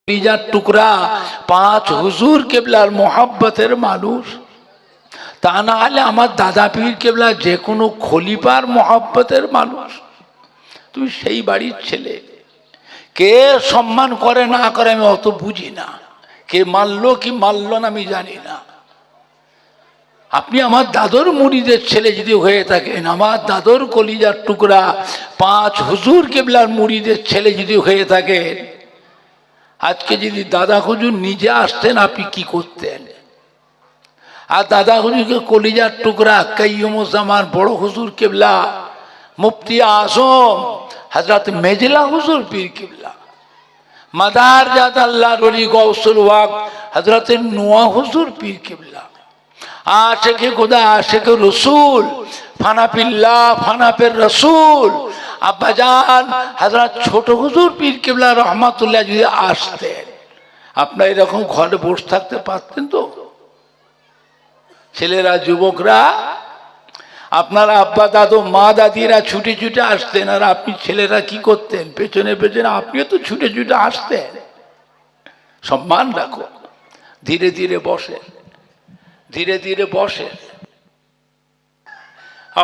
কলিজার টুকরা পাঁচ হুজুর কেবলার মোহাব্বতের মানুষ, তা না হলে আমার দাদা পীর কেবলা যে কোনো খলিফার মোহাব্বতের মানুষ। তুমি সেই বাড়ির ছেলে, কে সম্মান করে না করে আমি অত বুঝি না, কে মানলো কি মানলো না আমি জানি না। আপনি আমার দাদর মুরিদের ছেলে যদি হয়ে থাকেন, আমার দাদর কলিজার টুকরা পাঁচ হুজুর কেবলার মুরিদের ছেলে যদি হয়ে থাকেন, আজকে যদি দাদা হুজুর নিজে আসতেন আপনি কি করতেন? আর দাদা হুজুরকে কলিজার টুকরা কাইয়ুমুজ্জামান বড় হুজুর কেবলা মুফতি আজম হযরত মেজলা হুজুর পীর কেবলা, মাদার জাত আল্লাহর ওলি গৌসুল ওয়াক হযরত নোয়া হুজুর পীর কেবলা, আশিকে খোদা আশিকে রসুল ফানাফিল্লাহ ফানাফের রসুল আব্বাজান হযরত ছোট হুজুর পীর কেবলা রহমাতুল্লাহ যদি আসতেন, আপনারা এরকম ঘরে বসে থাকতে পারতেন তো? ছেলেরা যুবকরা আপনারা আব্বা দাদু মা দাদিরা ছুটে ছুটে আসতেন, আর আপনি ছেলেরা কি করতেন? পেছনে পেছনে আপনিও তো ছুটে ছুটে আসতেন। সম্মান রাখো, ধীরে ধীরে বসেন, ধীরে ধীরে বসেন।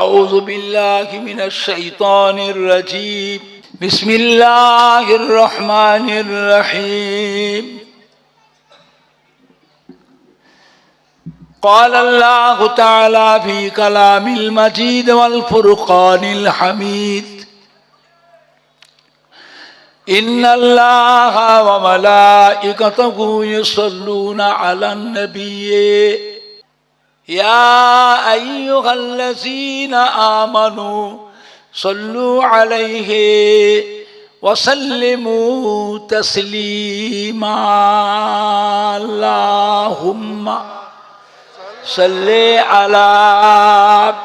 আউযু বিল্লাহি মিনাশ শাইতানির রাজীম, বিসমিল্লাহির রহমানির রহিম। قال الله تعالى في كلام المجيد والفرقان الحميد إن الله وملائكته يصلون على النبي يا أيها الذين آمنوا صلوا عليه وسلموا تسليما اللهم صلی علی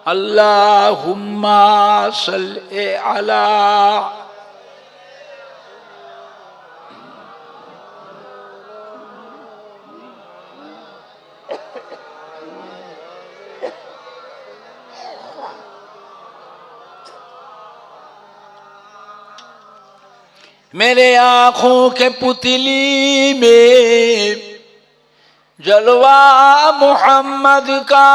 اللہم صلی علی मेरे आँखों के पुतली में जलवा मोहम्मद का,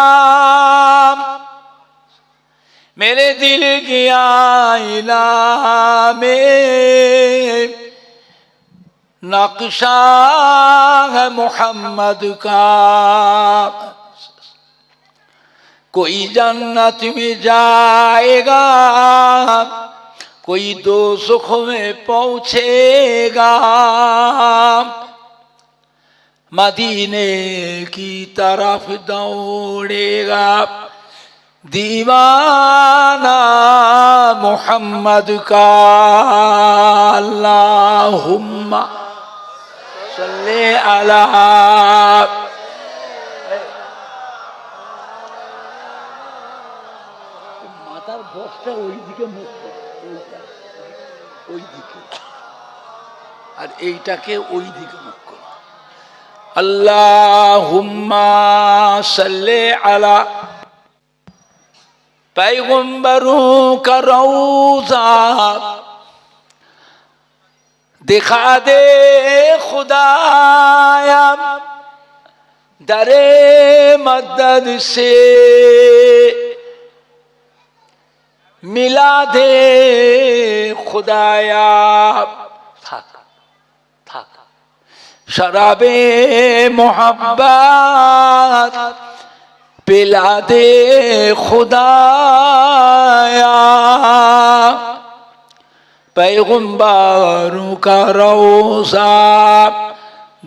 मेरे दिल की आईना में नक्शा है मोहम्मद का। कोई जन्नत में जाएगा, कोई दोज़ख में पहुंचेगा, मदीने की तरफ दौड़ेगा दीवाना मोहम्मद का। अल्लाहुम्मा सल्ले अला मातार बसटा ওই দিকে মুখ ওই দিকে, আর এইটাকে ওই দিকে মুখ করো। আল্লাহুম্মা সাল্লি আলা पैगंबरों का रौज़ा दिखा दे खुदाया, दरे मदद से मिला दे खुदाया। शराबे मोहब्बत पिला दे खुदाया, पैगंबरों का रौज़ा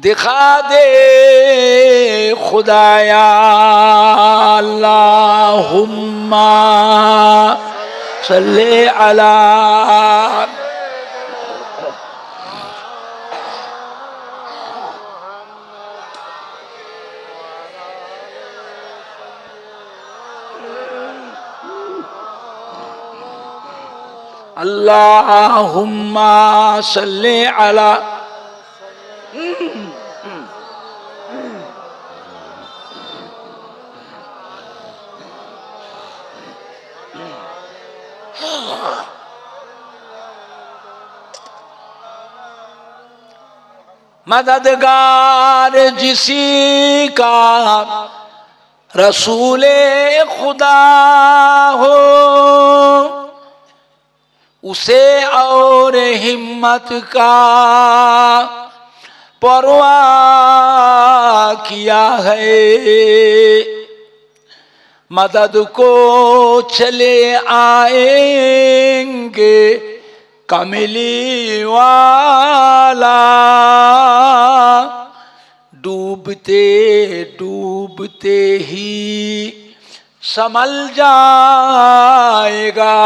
दिखा दे खुदाया। अल्लाहुम्मा सल्ले अला अल्लाहुम्मा सल्ले अला मददगार जिसी का रसूले खुदा हो, उसे और हिम्मत का परवाह किया है। मदद को चले आएंगे कमली वाला, डूबते डूबते ही संभल जाएगा।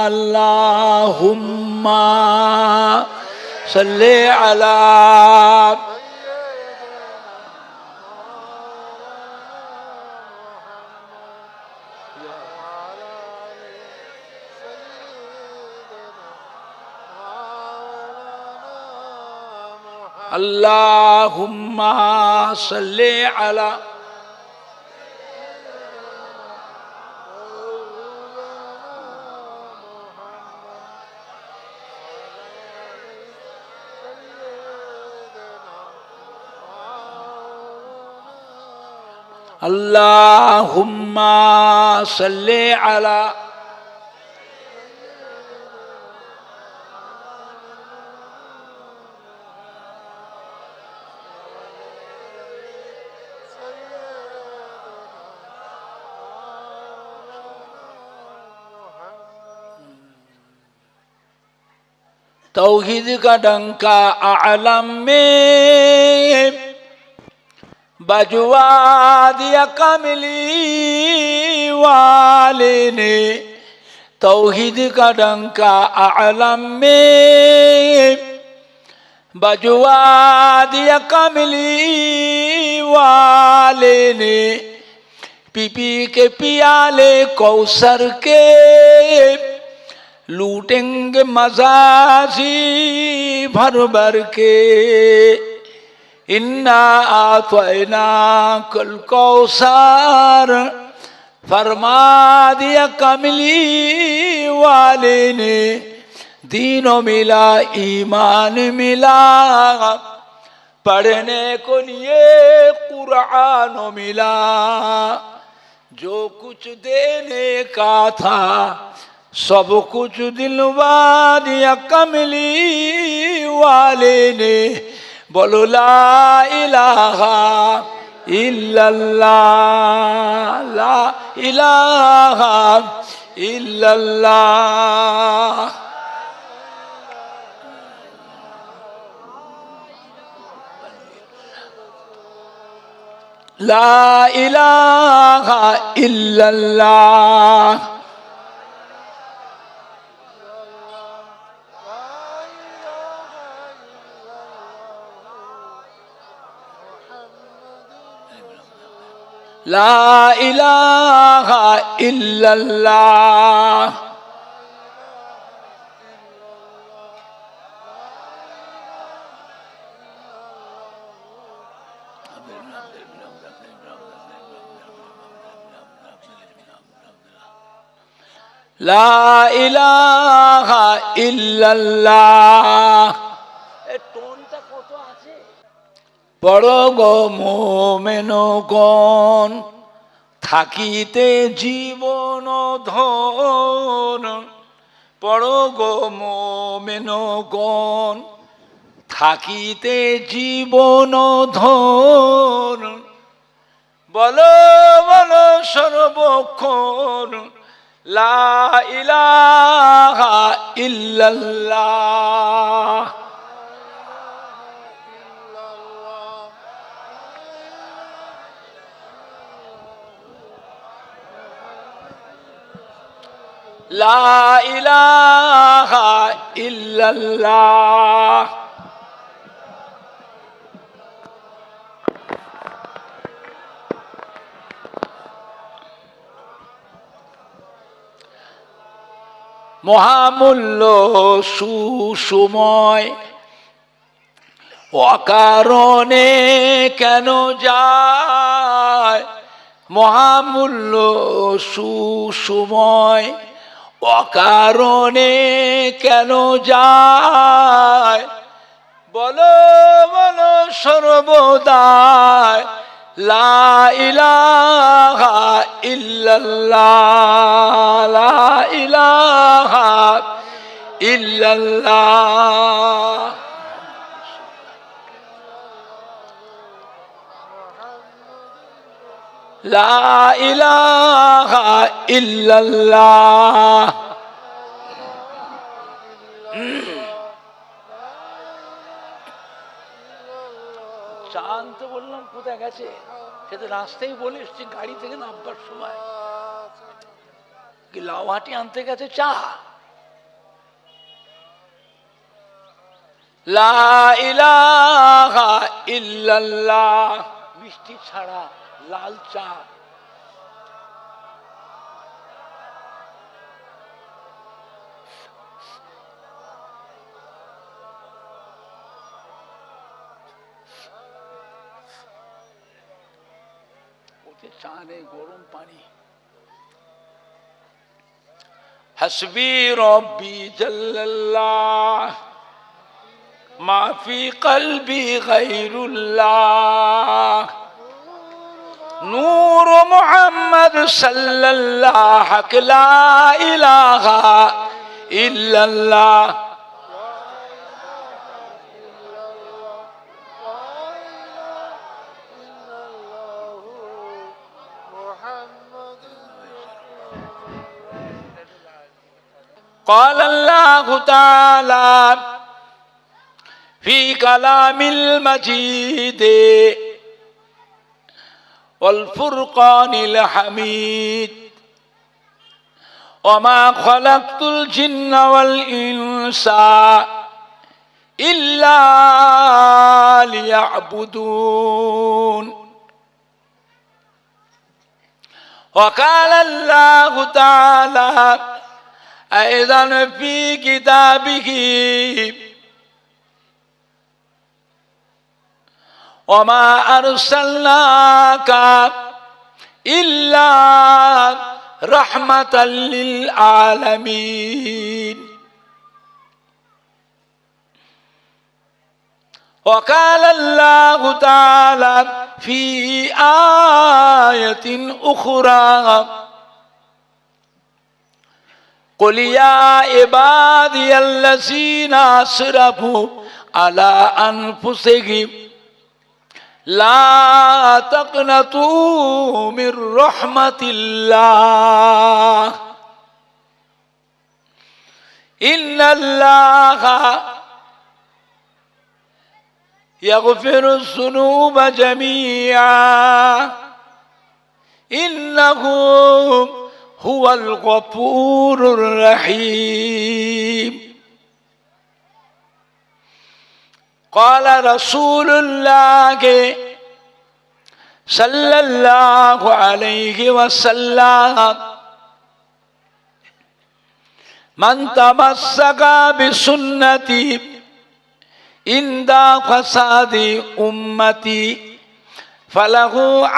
अल्लाहुम्मा सल्ले अला अल्लाहुम्मा सल्ले अला अल्लाहुम्मा सल्ले अला तौहीद का डंका आलम में बजवा दिया कमली वाले ने। तौहीद का डंका आलम में बजवा दिया कमली वाले ने। पी पी के पियाले कौसर के लूटेंगे मजाजी भर भर के। इन्ना आतैना कल कौसर फरमा दिया कमली वाले ने। दीनों मिला ईमान मिला, पढ़ने को लिए कुरान मिला। जो कुछ देने का था सब कुछ दिलवा दिया कमली वाले ने। बोलो ला इलाहा इल्लल्लाह, ला इलाहा इल्लल्लाह। ला इलाहा इल्लल्लाह। ला इलाहा इल्लल्लाह। ला इलाहा इल्लल्लाह। টোনটা কত আছে? পড়ো গো মোমেনগণ, থাকিতে জীবন ধন। পড়ো গো মোমেনগণ, থাকিতে জীবন ধন। বলো বলো সর্বক্ষণ লা ইলাহা ইল্লাল্লাহ। লা ইলাহা ইল্লাল্লাহ। মহামূল্য সুসময় অকারণে কেন যায়। মহামূল্য সুসময় অকারণে কেন যায়। বলো সর্বদাই লা ইলাহা ইল্লাল্লাহ, লা ইলাহা ইল্লাল্লাহ। লা ইলাহা ইল্লাল্লাহ। চাঁদ তো বললাম কোথায় গেছে, সে তো রাস্তায় বলে এসছি গাড়ি থেকে নামবার সময়, কি লাউহাটি আনতে গেছে চা। লা ইলাহা ইল্লাল্লাহ, মিষ্টি ছাড়া লাল চা। ওতে চা নেই, গরম পানি। হাসবি রব্বি জাল্লাল্লাহ মা ফি কলবি গায়রুল্লাহ, নূর মুহাম্মদ সাল্লাল্লাহ লা ইলাহা ইল্লাল্লাহ। قال الله تعالى في كلام المجيد والفرقان الحميد وما خلقت الجن والإنس إلا ليعبدون. وقال الله تعالى أيضا في كتابه وما أرسلناك إلا رحمة للعالمين. وقال الله تعالى في آية أخرى قل يا عبادي الذين أسرفوا على أنفسهم لا تقنطوا من رحمة الله إن الله يغفر الذنوب جميعا إنه هو الغفور الرحيم. قال رسول الله صلى الله عليه وسلم من تمسك بسنتي عند فساد أمتي فله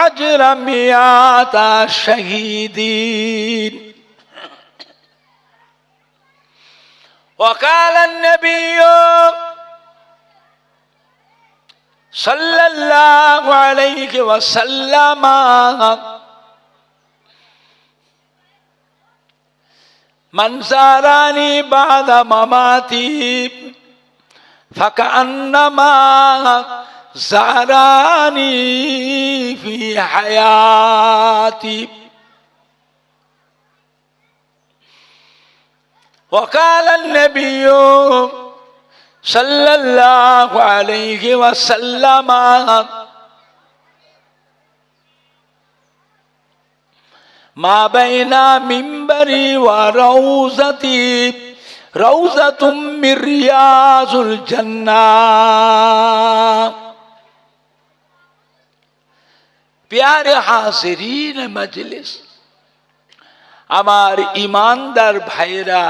أجر 100 شهيدين. وقال النبي صلى الله عليه وسلم من زارني بعد مماتي فكأنما زارني في حياتي. وقال النبي صلى الله عليه وسلم ما بين منبري وروضتي روضة من رياض الجنة. प्यारे हाजिरीन मजलिस, আমার ইমানদার ভাইরা,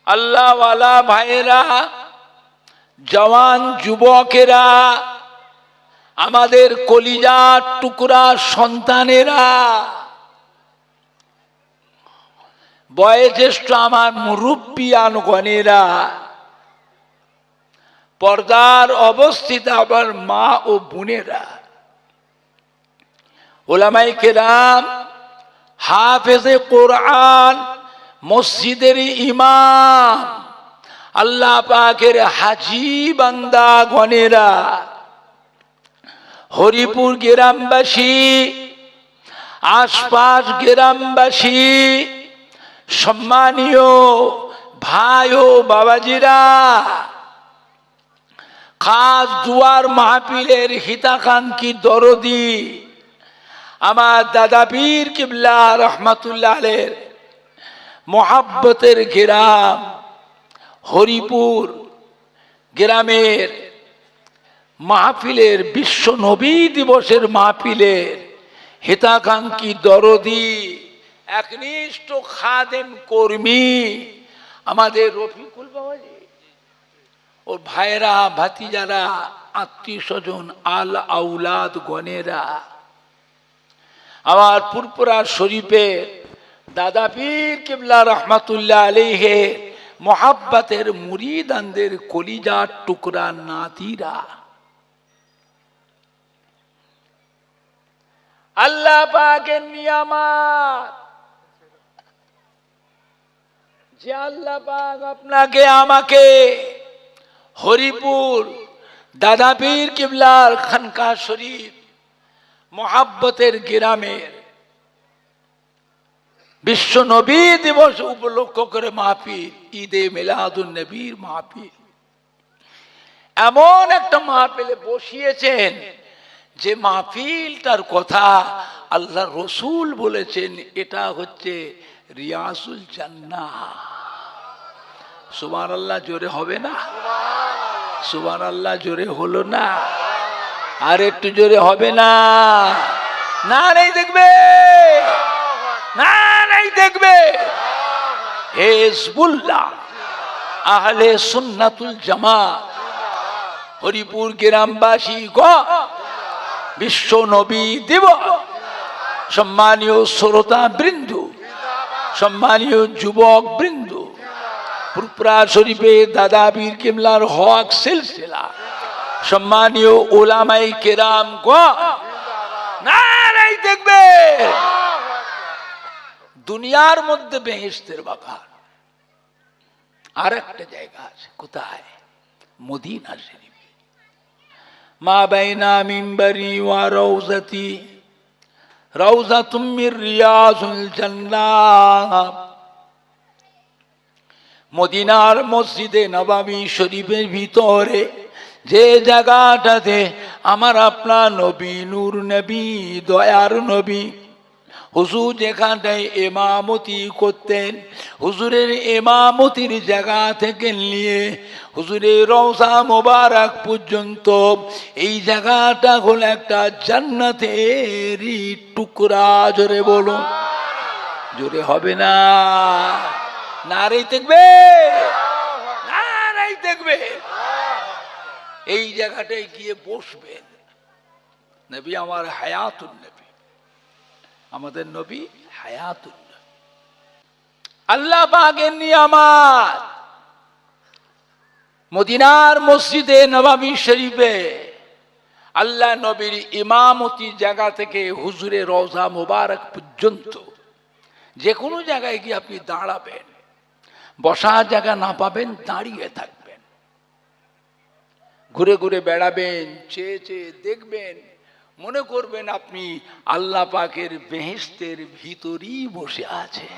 আল্লাহওয়ালা ভাইরা, জওয়ান যুবকেরা, আমাদের কলিজার টুকরা সন্তানেরা, বয়োজ্যেষ্ঠ আমার মুরব্বিয়ানগণেরা, পর্দার অবস্থিত আবার মা ও বোনেরা, উলামায়ে কেরাম, হাফেজে কোরআন, মসজিদের ইমাম, আল্লাহ পাকের হাজী বান্দা গণেরা, হরিপুর গ্রামবাসী, আশপাশ গ্রামবাসী, সম্মানীয় ভাই ও বাবাজিরা, খাস দুয়ার মাহফিলের হিতাকাঙ্ক্ষী দরদি আমার দাদা পীর কিবলা রহমাতুল্লাহ আলাইহির মোহাব্বতের গ্রাম হরিপুর গ্রামের মাহফিলের বিশ্ব নবী দিবসের মাহফিলের হিতাকাঙ্ক্ষী দরদি একনিষ্ঠ খাদেম কর্মী আমাদের রফিকুল বাবাজি, ও ভাইরা ভাতিজারা, আত্মীয় স্বজন, আল আউলাদ গণেরা, আমার পুরপুরা শরীফের দাদা পীর কিবলা রহমাতুল্লাহ আলাইহি মোহাব্বতের মুরিদানদের কলিজার টুকরা নাতিরা, আল্লাহ পাকের নিয়ামত যে আল্লাহ পাক আপনাকে আমাকে হরিপুর দাদা পীর কিবলার খানকা শরীফ মোহাব্বতের গ্রামের বিশ্ব নবী দিবস উপলক্ষ করে মাহফিল, ঈদে মিলাদুন নবীর মাহফিল, এমন একটা মাহফিলে বসিয়েছেন যে মাহফিলটার কথা আল্লাহ রসুল বলেছেন এটা হচ্ছে রিয়াসুল জান্নাহ। সুবহানাল্লাহ জোরে হবে না? সুবহানাল্লাহ জোরে হলো না? আর একটু জোরে হবে না? না নাই দেখবে, না নাই দেখবে। হিজবুল্লাহ, আহলে সুন্নাতুল জামাত, হরিপুর গ্রামবাসী বিশ্ব নবী দিবস, সম্মানীয় শ্রোতা বৃন্দ, সম্মানীয় যুবক বৃন্দ, পুরপুরা শরীফে দাদা পীর কিবলার হক সিলসিলা, সম্মানীয় উলামায়ে কেরাম নারাই দেখবে। দুনিয়ার মধ্যে বেহেশতের বাগান আর একটা জায়গা আছে, কোথায়? মদিনা শরীফে। মা বাইনা মিম্বরি ওয়া রাউজাতি রাউজাতুম মির রিয়াজুল জান্নাহ। মদিনার মসজিদে নববী শরীফের ভিতরে যে জায়গাটাতে আমার আপনার নবী, নূর নবী, দয়ার নবী হুজুর যেখানটায় ইমামতি করতেন, হুজুরের ইমামতির জায়গা থেকে নিয়ে হুজুরের রওজা মোবারক পর্যন্ত এই জায়গাটা হলো একটা জান্নাতেরই টুকরা। জোরে বলুন, জোরে হবে না? নারে দেখবে, নারাই দেখবে। এই জায়গাটায় গিয়ে বসবেন। নবী আমার হায়াতুন নবী, আমাদের নবী হায়াতুন নবী। আল্লাহ পাকের নিয়ামত মদিনার মসজিদে নববী শরীফে আল্লাহ নবীর ইমামতি জায়গা থেকে হুজুরের রওজা মোবারক পর্যন্ত যে কোনো জায়গায় গিয়ে আপনি দাঁড়াবেন, বসার জায়গা না পাবেন দাঁড়িয়ে থাকবেন, ঘুরে ঘুরে বেড়াবেন, চেয়ে চেয়ে দেখবেন, মনে করবেন আপনি আল্লাহ পাকের বেহেশতের ভিতরেই বসে আছে।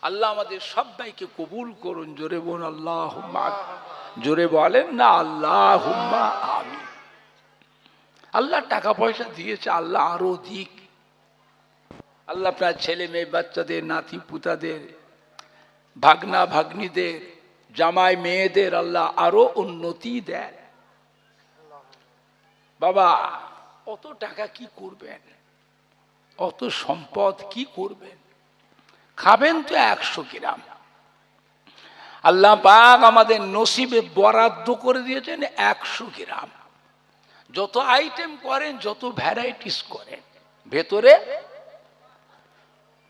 আল্লাহ আমাদের সবাইকে কবুল করুন। জোরে বলুন আল্লাহুম্মা, জোরে বলেন না আল্লাহুম্মা আমিন। আল্লাহ টাকা পয়সা দিয়েছে, আল্লাহ আরো দিক। আল্লাহ আপনার ছেলে মেয়ে বাচ্চাদের, নাতি পুতাদের, ভাগনা ভাগ্নিদের, জামাই মেয়েদের আল্লাহ আরো উন্নতি দেন। বাবা, অত টাকা কি করবেন? অত সম্পদ কি করবেন? খাবেন তো 100 গ্রাম। আল্লাহ পাক আমাদের নসিবে বরাদ্দ করে দিয়েছেন 100 গ্রাম। যত আইটেম করেন, যত ভ্যারাইটিস করেন, ভেতরে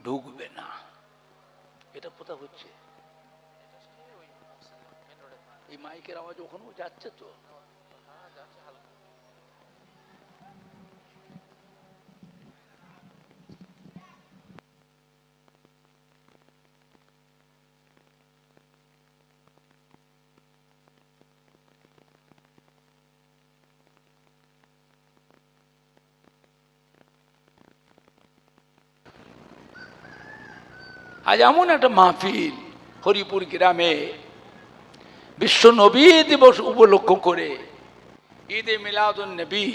ঢুকবে না। এটা কোথা হচ্ছে? এই মাইকের আওয়াজ ওখানেও যাচ্ছে তো? আজ এমন একটা মাহফিল হরিপুর গ্রামে বিশ্ব নবী দিবস উপলক্ষ করে ঈদে মিলাদুন নবী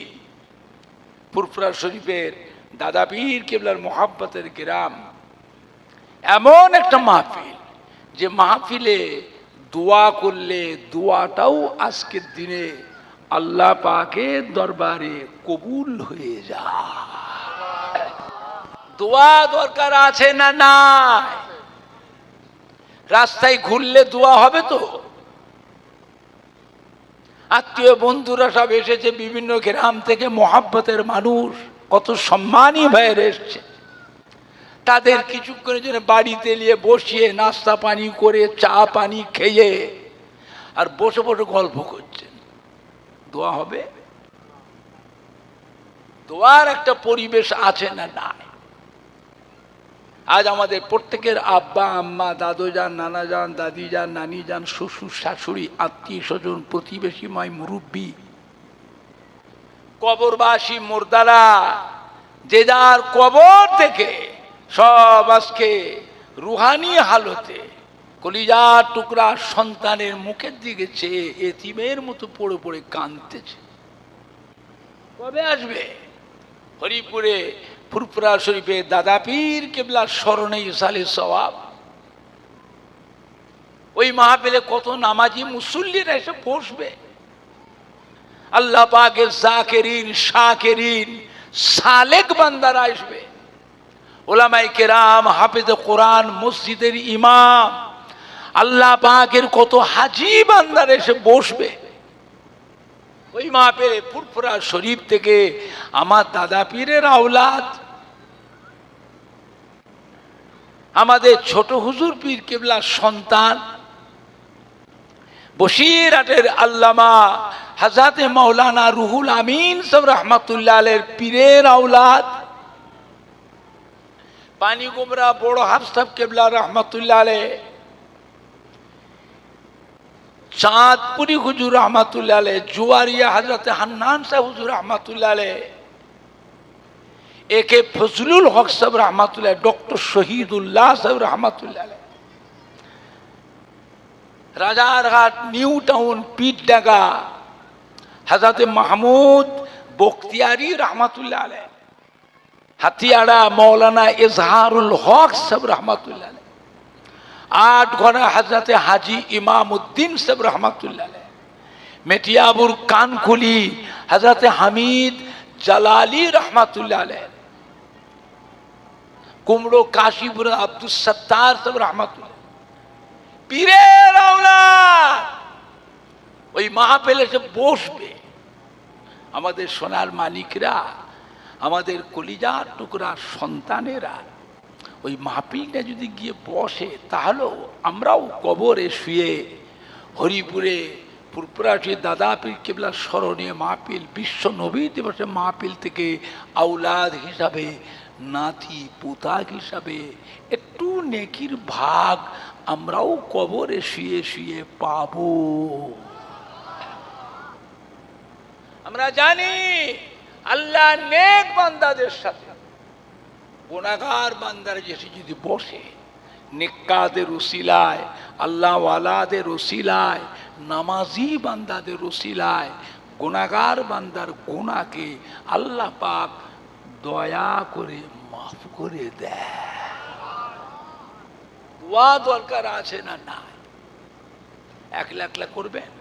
ফুরফুরা শরীফের দাদা পীর কেবলার মোহাব্বতের গ্রাম, এমন একটা মাহফিল যে মাহফিলে দোয়া করলে দোয়াটাও আজকের দিনে আল্লাহ পাকের দরবারে কবুল হয়ে যায়। দোয়া দরকার আছে না নাই? রাস্তায় ঘুরলে দোয়া হবে তো? আত্মীয় বন্ধুরা সব এসেছে বিভিন্ন গ্রাম থেকে, মোহাব্বতের মানুষ, কত সম্মানী হয়ে এসছে, তাদের কিছুক্ষণের জন্য বাড়িতে নিয়ে বসিয়ে নাস্তা পানি করে চা পানি খেয়ে আর বসে বসে গল্প করছেন, দোয়া হবে? দোয়ার একটা পরিবেশ আছে না নাই? আজ আমাদের প্রত্যেকের আব্বা আম্মা, দাদু যান, নানা যান, দাদি যান, নানি যান, শ্বশুর শাশুড়ি, আত্মীয় স্বজন, প্রতিবেশী, মাই মুরব্বী, কবরবাসী, মুর্দারা, যে যার কবর থেকে সব আজকে রুহানি হালতে কলিজার টুকরা সন্তানের মুখের দিকে চেয়ে এতিমের মতো পড়ে পড়ে কাঁদতেছে। কবে আসবে? হরিপুরে ফুরফুরা শরীফে দাদা পীর কেবলার স্মরণে ইসালে সওয়াব। ওই মাহফিলে কত নামাজি মুসল্লিরা এসে বসবে। আল্লাহ পাকের জাকেরিন, শাকেরিন, সালেক বান্দারা আসবে। ওলামায়ে কেরাম, হাফেজে কোরআন, মসজিদের ইমাম, আল্লাহ পাকের কত হাজি বান্দারা এসে বসবে। ওই মাহফিলে ফুরফুরা শরীফ থেকে আমার দাদা পীরের আওলাদ, আমাদের ছোট হুজুর পীর কেবলার সন্তান, বসিরহাটের আল্লামা হযরতে মাওলানা রুহুল আমিন সাহেব রহমাতুল্লাহ আলাইহির পীরের আওলাদ, পানিগোমরা বড় হাফ সাহেব কেবলা রহমাতুল্লাহ আলাইহ, চাঁদপুরি হুজুর রহমাতুল্লাহ আলাইহ, জুয়ারিয়া হযরতে হান্নান সাহেব হুজুর রহমাতুল্লাহ আলাইহ, একে ফজলুল হক সাহেব রহমাতুল্লাহ, ডক্টর শহীদুল্লাহ সাহেব রহমাতুল্লাহ আলাইহ, রাজারহাট নিউ টাউন পীরডাঙ্গা হযরতে মাহমুদ বখতিয়ারি রহমাতুল্লাহ আলাইহ, হাতিয়াড়া মৌলানা ইজহারুল হক সাহেব রহমাতুল্লাহ আলাইহ, আটঘরা হযরতে হাজি ইমামউদ্দিন সাহেব রহমাতুল্লাহ আলাইহ, মেটিয়াবুর কানকুলি হযরতে হামিদ জালালি রহমাতুল্লাহ আলাইহ, কুমড়ো কাশীপুর আব্দুস সত্তার সাহেব রহমাতুল্লাহ, পীরের আওলাদ ওই মাহফিলে এসে বসবে। আমাদের সোনার মালিকরা, আমাদের কলিজার টুকরা সন্তানেরা ওই মাহফিলটা যদি গিয়ে বসে, তাহলেও আমরাও কবরে শুয়ে হরিপুরে ফুরফুরাটি দাদা পীর কেবলার স্মরণে মাহফিল, বিশ্ব নবী দিবসে মাহফিল থেকে আওলাদ হিসাবে, নাতি পুতাক হিসাবে একটু নেকির ভাগ আমরাও কবরে শুয়ে শুয়ে পাবো। আমরা জানি আল্লাহ নেক বান্দাদের সাথে গুনাহগার বান্দার যেসে যদি বসে, নেককাদের উসিলায়, আল্লাহ ওয়ালাদের উসিলায়, নামাজি বান্দাদের উসিলায় গুনাহগার বান্দার গুনাহকে আল্লাহ পাক দয়া করে মাফ করে দেয়। দোয়া দরকার আছে না নাই? একলা একলা করবেন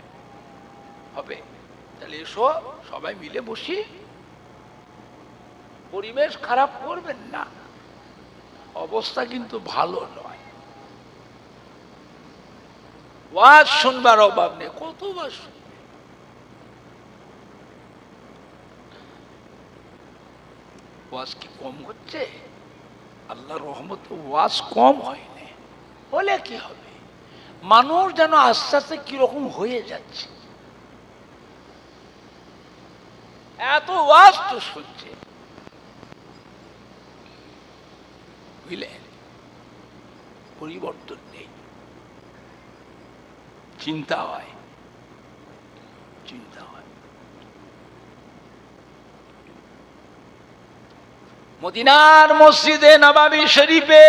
হবে? তাহলে এসো সবাই মিলে বসি, পরিবেশ খারাপ করবেন না, অবস্থা কিন্তু ভালো নয়। ওয়াজ শুনবার অভাব নেই, কতবার শুনবে। ওয়াজ কি কম হচ্ছে? আল্লাহর রহমতে ওয়াজ কম হয়নি, হলে কি হবে? মানুষ যেন আস্তে আস্তে কিরকম হয়ে যাচ্ছে, এত ওয়াজ তো শুনছে, বুঝলেন, পরিবর্তন নেই। চিন্তা হয়, চিন্তা হয়। মদিনার মসজিদে নববী শরীফে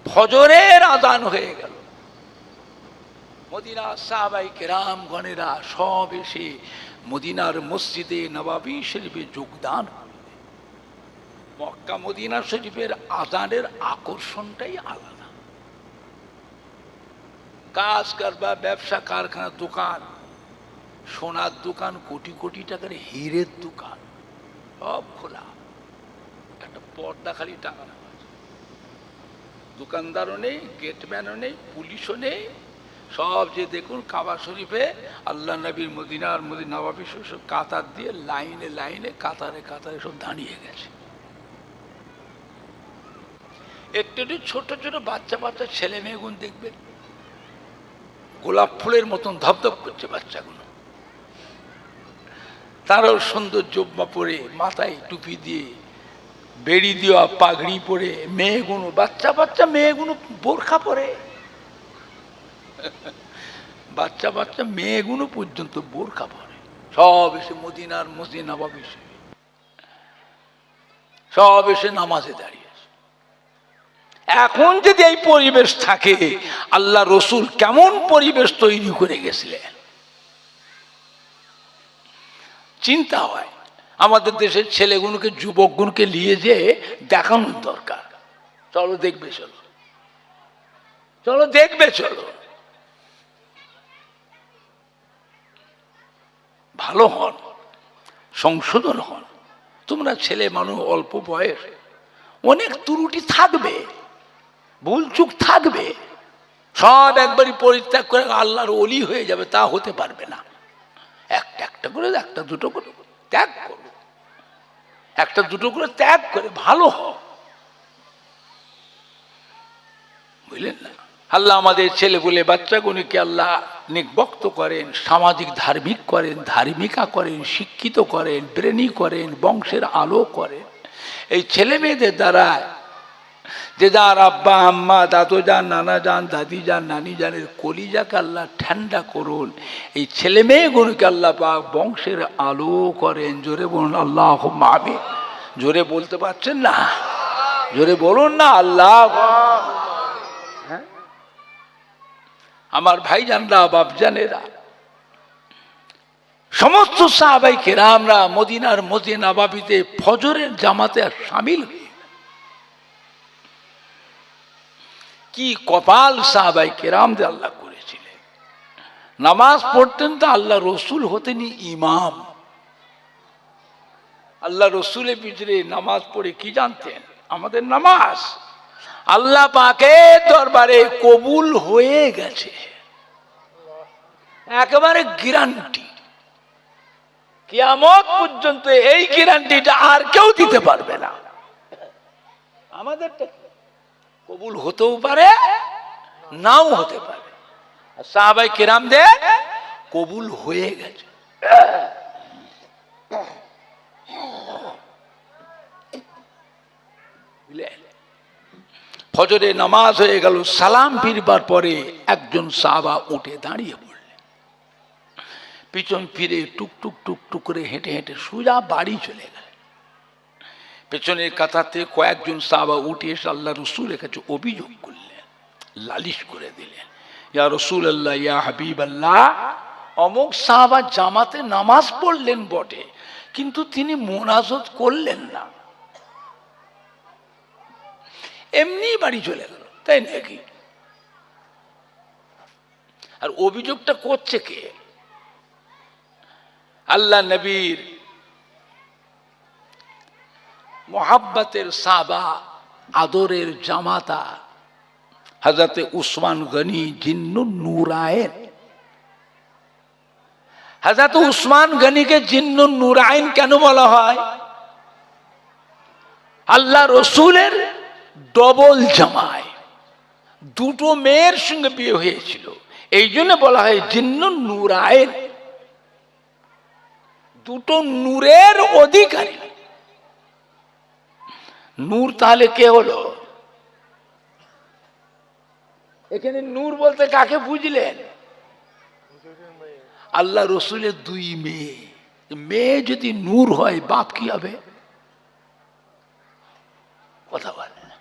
ফজরের আযান হয়ে গেল। মদিনার সাহাবায়ে কেরাম গণেরা সব এসে মদিনার মসজিদে নববী শরীফে যোগদান করলেন। মক্কা মদিনা শরীফের আযানের আকর্ষণটাই আলাদা। কাজ কারবার, ব্যবসা, কারখানা, দোকান, সোনার দোকান, কোটি কোটি টাকার হীরের দোকান, সব খোলা, একটা পর্দা খালি টাঙানো আছে। দোকানদারও নেই, গেটম্যানও নেই, পুলিশও নেই, সব যে দেখুন কাবা শরীফে আল্লাহ নবীর মদিনার নববী শরীফ কাতার দিয়ে লাইনে লাইনে কাতারে কাতারে সব দাঁড়িয়ে গেছে। একটু একটু ছোট ছোট বাচ্চা বাচ্চা ছেলে মেয়েগুন দেখবেন, গোলাপ ফুলের মতন ধপধপ করছে বাচ্চাগুলো। তারাও সুন্দর জব্বা পরে, মাথায় টুপি দিয়ে, বেড়ি দেওয়া পাগড়ি পরে, মেয়েগুলো, বাচ্চা বাচ্চা মেয়েগুলো বোরখা পরে, বাচ্চা বাচ্চা মেয়েগুলো পর্যন্ত বোরখা পরে, সব এসে মদিনার মসজিদ নববী সব এসে নামাজে দাঁড়িয়েছে। এখন যদি এই পরিবেশ থাকে, আল্লাহ রসুল কেমন পরিবেশ তৈরি করে গেছিলেন চিন্তা হয়। আমাদের দেশের ছেলেগুলোকে, যুবকগুলোকে নিয়ে যে দেখানোর দরকার, চলো দেখবে, চলো চলো দেখবে, চলো ভালো হন, সংশোধন হন। তোমরা ছেলে মানুষ, অল্প বয়স, অনেক ত্রুটি থাকবে, ভুল চুক থাকবে, সব একবারই পরিত্যাগ করে আল্লাহর ওলি হয়ে যাবে তা হতে পারবে না। একটা একটা করে, একটা দুটো করে ত্যাগ করো, একটা দুটো করে ত্যাগ করে ভালো হও, বুঝলেন না? আল্লাহ আমাদের ছেলে বলে বাচ্চাগুলিকে আল্লাহ নির্বক্ত করেন, সামাজিক ধার্মিক করেন, ধার্মিকা করেন, শিক্ষিত করেন, ব্রেনী করেন, বংশের আলো করেন। এই ছেলে মেয়েদের দ্বারা যে যার আব্বা আম্মা, দাদু যান, নানা যান, দাদি যান, নানি জানের কলিজাকে আল্লাহ ঠান্ডা করুন। এই ছেলে মেয়েগুলোকে আল্লাহ পাক বংশের আলো করেন। জোরে বলুন আল্লাহুম্মা আমিন। জোরে বলতে পারছেন না? জোরে বলুন না আল্লাহ। আমার ভাইজানরা, বাপজানেরা, সমস্ত সাহাবায়ে কেরামরা মদিনার মসজিদ নববীতে ফজরের জামাতে শামিল হয়ে, কি কপাল সাহাবায়ে কেরামদের আল্লাহ করেছিলেন। নামাজ পড়তেন তো আল্লাহ রসুল হতেনি ইমাম। আল্লাহ রসুলের পিছনে নামাজ পড়ে কি জানতেন? আমাদের নামাজ আল্লাহ পাকের দরবারে কবুল হয়ে গেছে, একেবারে গ্যারান্টি। কিয়ামত পর্যন্ত এই গ্যারান্টিটা আর কেউ দিতে পারবে না। আমাদেরটা কবুল হতেও পারে, নাও হতে পারে। সাহাবায়ে কেরামদের কবুল হয়ে গেছে। ফজরে নামাজ হয়ে গেল, সালাম ফিরবার পরে একজন সাহাবা উঠে দাঁড়িয়ে পড়লেন, পিছন ফিরে টুকটুক টুকটুক করে হেঁটে হেঁটে সোজা বাড়ি চলে গেলেন। পেছনের কাতারতে কয়েকজন সাহাবা উঠে এসে আল্লাহ রসুলের কাছে অভিযোগ করলেন, লালিশ করে দিলেন, ইয়া রাসূলুল্লাহ, ইয়া হাবিবাল্লাহ, অমুক সাহাবা জামাতে নামাজ পড়লেন বটে, কিন্তু তিনি মোনাজাত করলেন না, এমনি বাড়ি চলে গেল, তাই নাকি? আর অভিযোগটা করছে কে? আল্লাহ নবীর মোহাব্বতের সাহাবা, আদরের জামাতা হযরত উসমান গনি জিন্নুন নূরাইন। হযরত উসমান গনিকে জিন্নুন নূরাইন কেন বলা হয়? আল্লাহ রসুলের ডবল জামাই, দুটো মেয়ের সঙ্গে বিয়ে হয়েছিল, এই জন্য বলা হয় জিন্নুন নূরায়েন, দুটো নূরের অধিকারী। নূর তাহলে কে হলো? এখানে নূর বলতে কাকে বুঝলেন? আল্লাহ রসুলের দুই মেয়ে। মেয়ে যদি নূর হয়, বাপ কি হবে? কথা বলে না।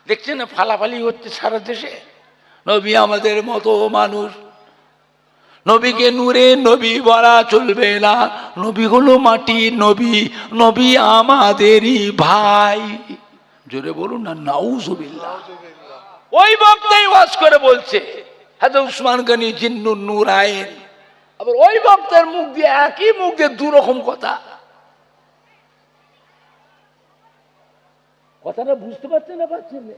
দেখছেন না ফালাফালি হচ্ছে সারা দেশে। নবী আমাদের মতো মানুষ, নবীকে নূরে নবী বলা চলবে না, নবী হলো মাটির নবী, নবী আমাদেরই ভাই। জোরে বলুন না নাউজুবিল্লাহ। ওই বক্তাই ওয়াজ করে বলছে হযরত উসমান গনি জিন্নুন নূরায়েন, আবার ওই বক্তার মুখ দিয়ে একই মুখ দিয়ে দুরকম কথা। কথাটা বুঝতে পারছেন না? পারছেন না?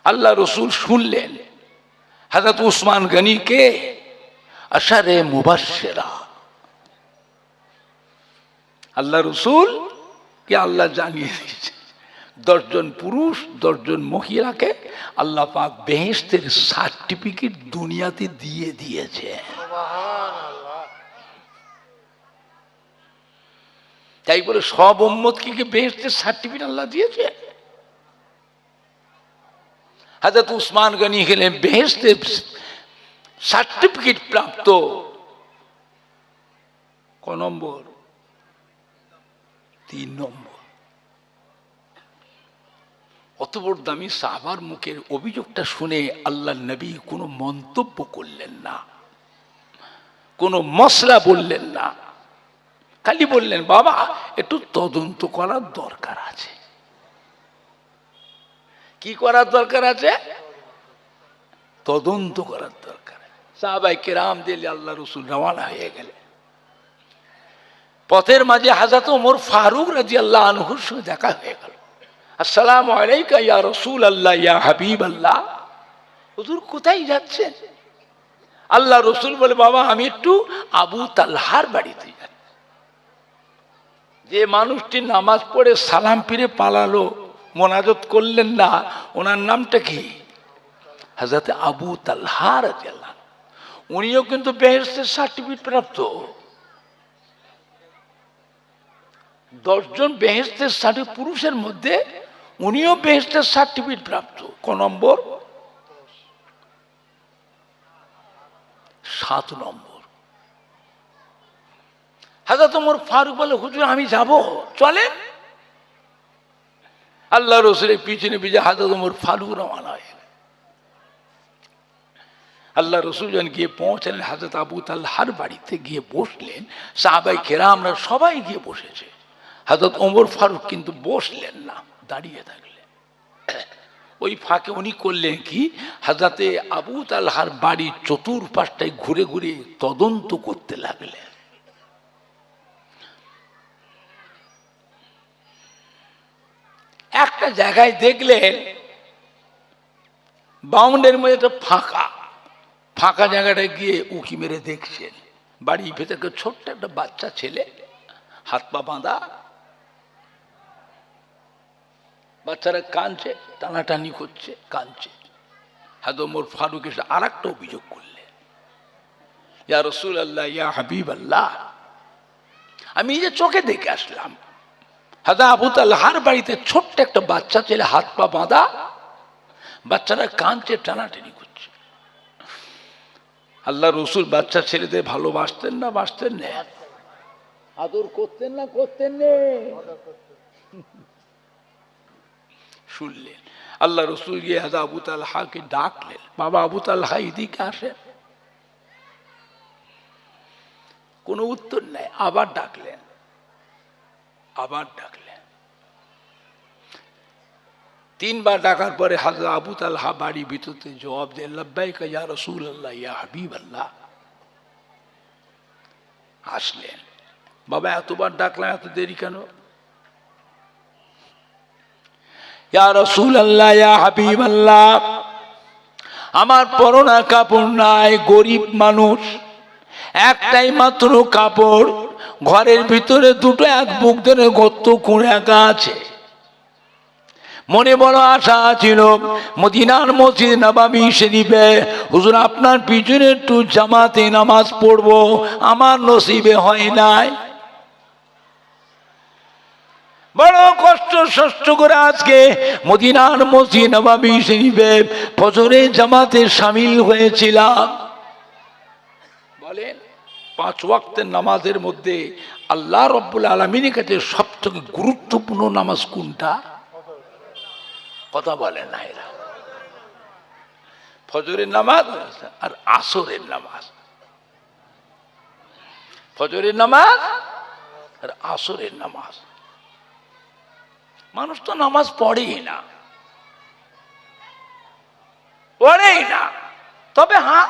আল্লাহ রসুল শুনলেন হযরত উসমান গনিকে আশারে মুবাশশিরা। আল্লাহ রসুল কে আল্লাহ জানিয়ে দিয়েছে 10 জন পুরুষ 10 জন মহিলাকে আল্লাহ পাক বেহেশতের সার্টিফিকেট দুনিয়াতে দিয়ে দিয়েছে। তাই বলে সব উম্মতকে বেহেশতের সার্টিফিকেট আল্লাহ দিয়েছে? হযরত উসমান গনি হলেন বেহেশতের সার্টিফিকেট প্রাপ্ত ক নম্বর? 3 নম্বর। অত বড় দামি সাহাবার মুখের অভিযোগটা শুনে আল্লাহ নবী কোনো মন্তব্য করলেন না, কোনো মশলা বললেন না, খালি বললেন বাবা একটু তদন্ত করার দরকার আছে। কি করার দরকার আছে? তদন্ত করার দরকার। সাহাবায়ে কেরাম দিলে আল্লাহ রসুল রওয়ানা হয়ে গেলেন। পথের মাঝে হযরত ওমর ফারুক রাদিয়াল্লাহু আনহুর সঙ্গে দেখা হয়ে গেল। আসসালামু আলাইকা ইয়া রাসূলুল্লাহ ইয়া হাবিবাল্লাহ। হুজুর কোথায় যাচ্ছেন? আল্লাহ রসুল বলে বাবা আমি একটু আবু তালহার বাড়িতে যাচ্ছি। যে মানুষটি নামাজ পড়ে সালাম ফিরে পালালো, মোনাজাত করলেন না, ওনার নামটা কি? হযরত আবু তালহা রাদিয়াল্লাহু আনহু। উনিও কিন্তু বেহেশতের সার্টিফিকেট প্রাপ্ত। 10 জন বেহেশতের সার্টিফিকেট পুরুষের মধ্যে উনিও বেহেশতের সার্টিফিকেট প্রাপ্ত। ক নম্বর? 7 নম্বর। হযরত ওমর ফারুক বলে হুজুর আমি যাব, চলেন। আল্লাহ রসুলের পিছনে পিছনে হযরত ওমর ফারুক রওনা হয়ে গেলেন। আল্লাহ রসুল যখন গিয়ে পৌঁছলেন হযরত আবু তালহার বাড়িতে গিয়ে বসলেন, সাহাবায়ে কেরামরা সবাই গিয়ে বসেছে। হযরত ওমর ফারুক কিন্তু বসলেন না, দাঁড়িয়ে থাকলেন। ওই ফাঁকে উনি করলেন কি, হযরতে আবু তালহার বাড়ির চতুর্পাশটায় ঘুরে ঘুরে তদন্ত করতে লাগলেন। একটা জায়গায় দেখলেন বাউন্ডারির মধ্যে একটা ফাঁকা ফাঁকা জায়গাটায় গিয়ে উঁকি মেরে দেখছেন বাড়ির ভেতরে ছোট্ট একটা বাচ্চা ছেলে, হাত পা বাঁধা, বাচ্চারা কাঁদছে, টানাটানি করছে, কাঁদছে। হযরত ওমর ফারুক এসে আর একটা অভিযোগ করলেন, ইয়া রাসূলুল্লাহ ইয়া হাবিবাল্লাহ, আমি যে চোখে দেখে আসলাম হযরত আবু তালহার বাড়িতে ছোট্ট একটা বাচ্চা ছেলে, হাত পা বাঁধা, বাচ্চারা কাঁদছে, টানাটানি করছে। আল্লাহ রসুল বাচ্চা ছেলেদের ভালোবাসতেন না বাসতেন না? আদর করতেন না করতেন না? শুনলেন আল্লাহ রসুল গিয়ে হযরত আবু তালহাকে ডাকলেন, বাবা আবু তালহা এদিকে আসেন। কোনো উত্তর নাই। আবার ডাকলেন, আবার ডাকলেন। 3 বার ডাকার পরে হযরত আবু তালহা বাড়ি ভিতরতে জবাব দেন, লব্বাইকা ইয়া রাসূলুল্লাহ ইয়া হাবিবাল্লাহ। আসলেন। বাবা এতবার ডাকলাম, এত দেরি কেন? ইয়া রাসূলুল্লাহ ইয়া হাবিবাল্লাহ, আমার পরনা কাপড় নাই, গরিব মানুষ, একটাই মাত্র কাপড়, ঘরের ভিতরে দুটো এক বুক ধরে গর্ত করে একা আছে। মনে বড় আশা ছিল মদিনার মসজিদ নববী শরীফে হুজুর আপনার পিছনে একটু জামাতে নামাজ পড়বো, আমার নসিবে হয় নাই। বড় কষ্ট সষ্ট করে আজকে মদিনার মসজিদ নববী শরীফে ফজরের জামাতে শামিল হয়েছিলাম। বলেন 5 ওয়াক্তের নামাজের মধ্যে আল্লাহ রাব্বুল আলামিনের কাছে সবথেকে গুরুত্বপূর্ণ নামাজ কোনটা? কথা বলে না এরা। ফজরের নামাজ আর আসরের নামাজ। ফজরের নামাজ আর আসরের নামাজ। মানুষ তো নামাজ পড়েই না, পড়েই না। তবে হ্যাঁ,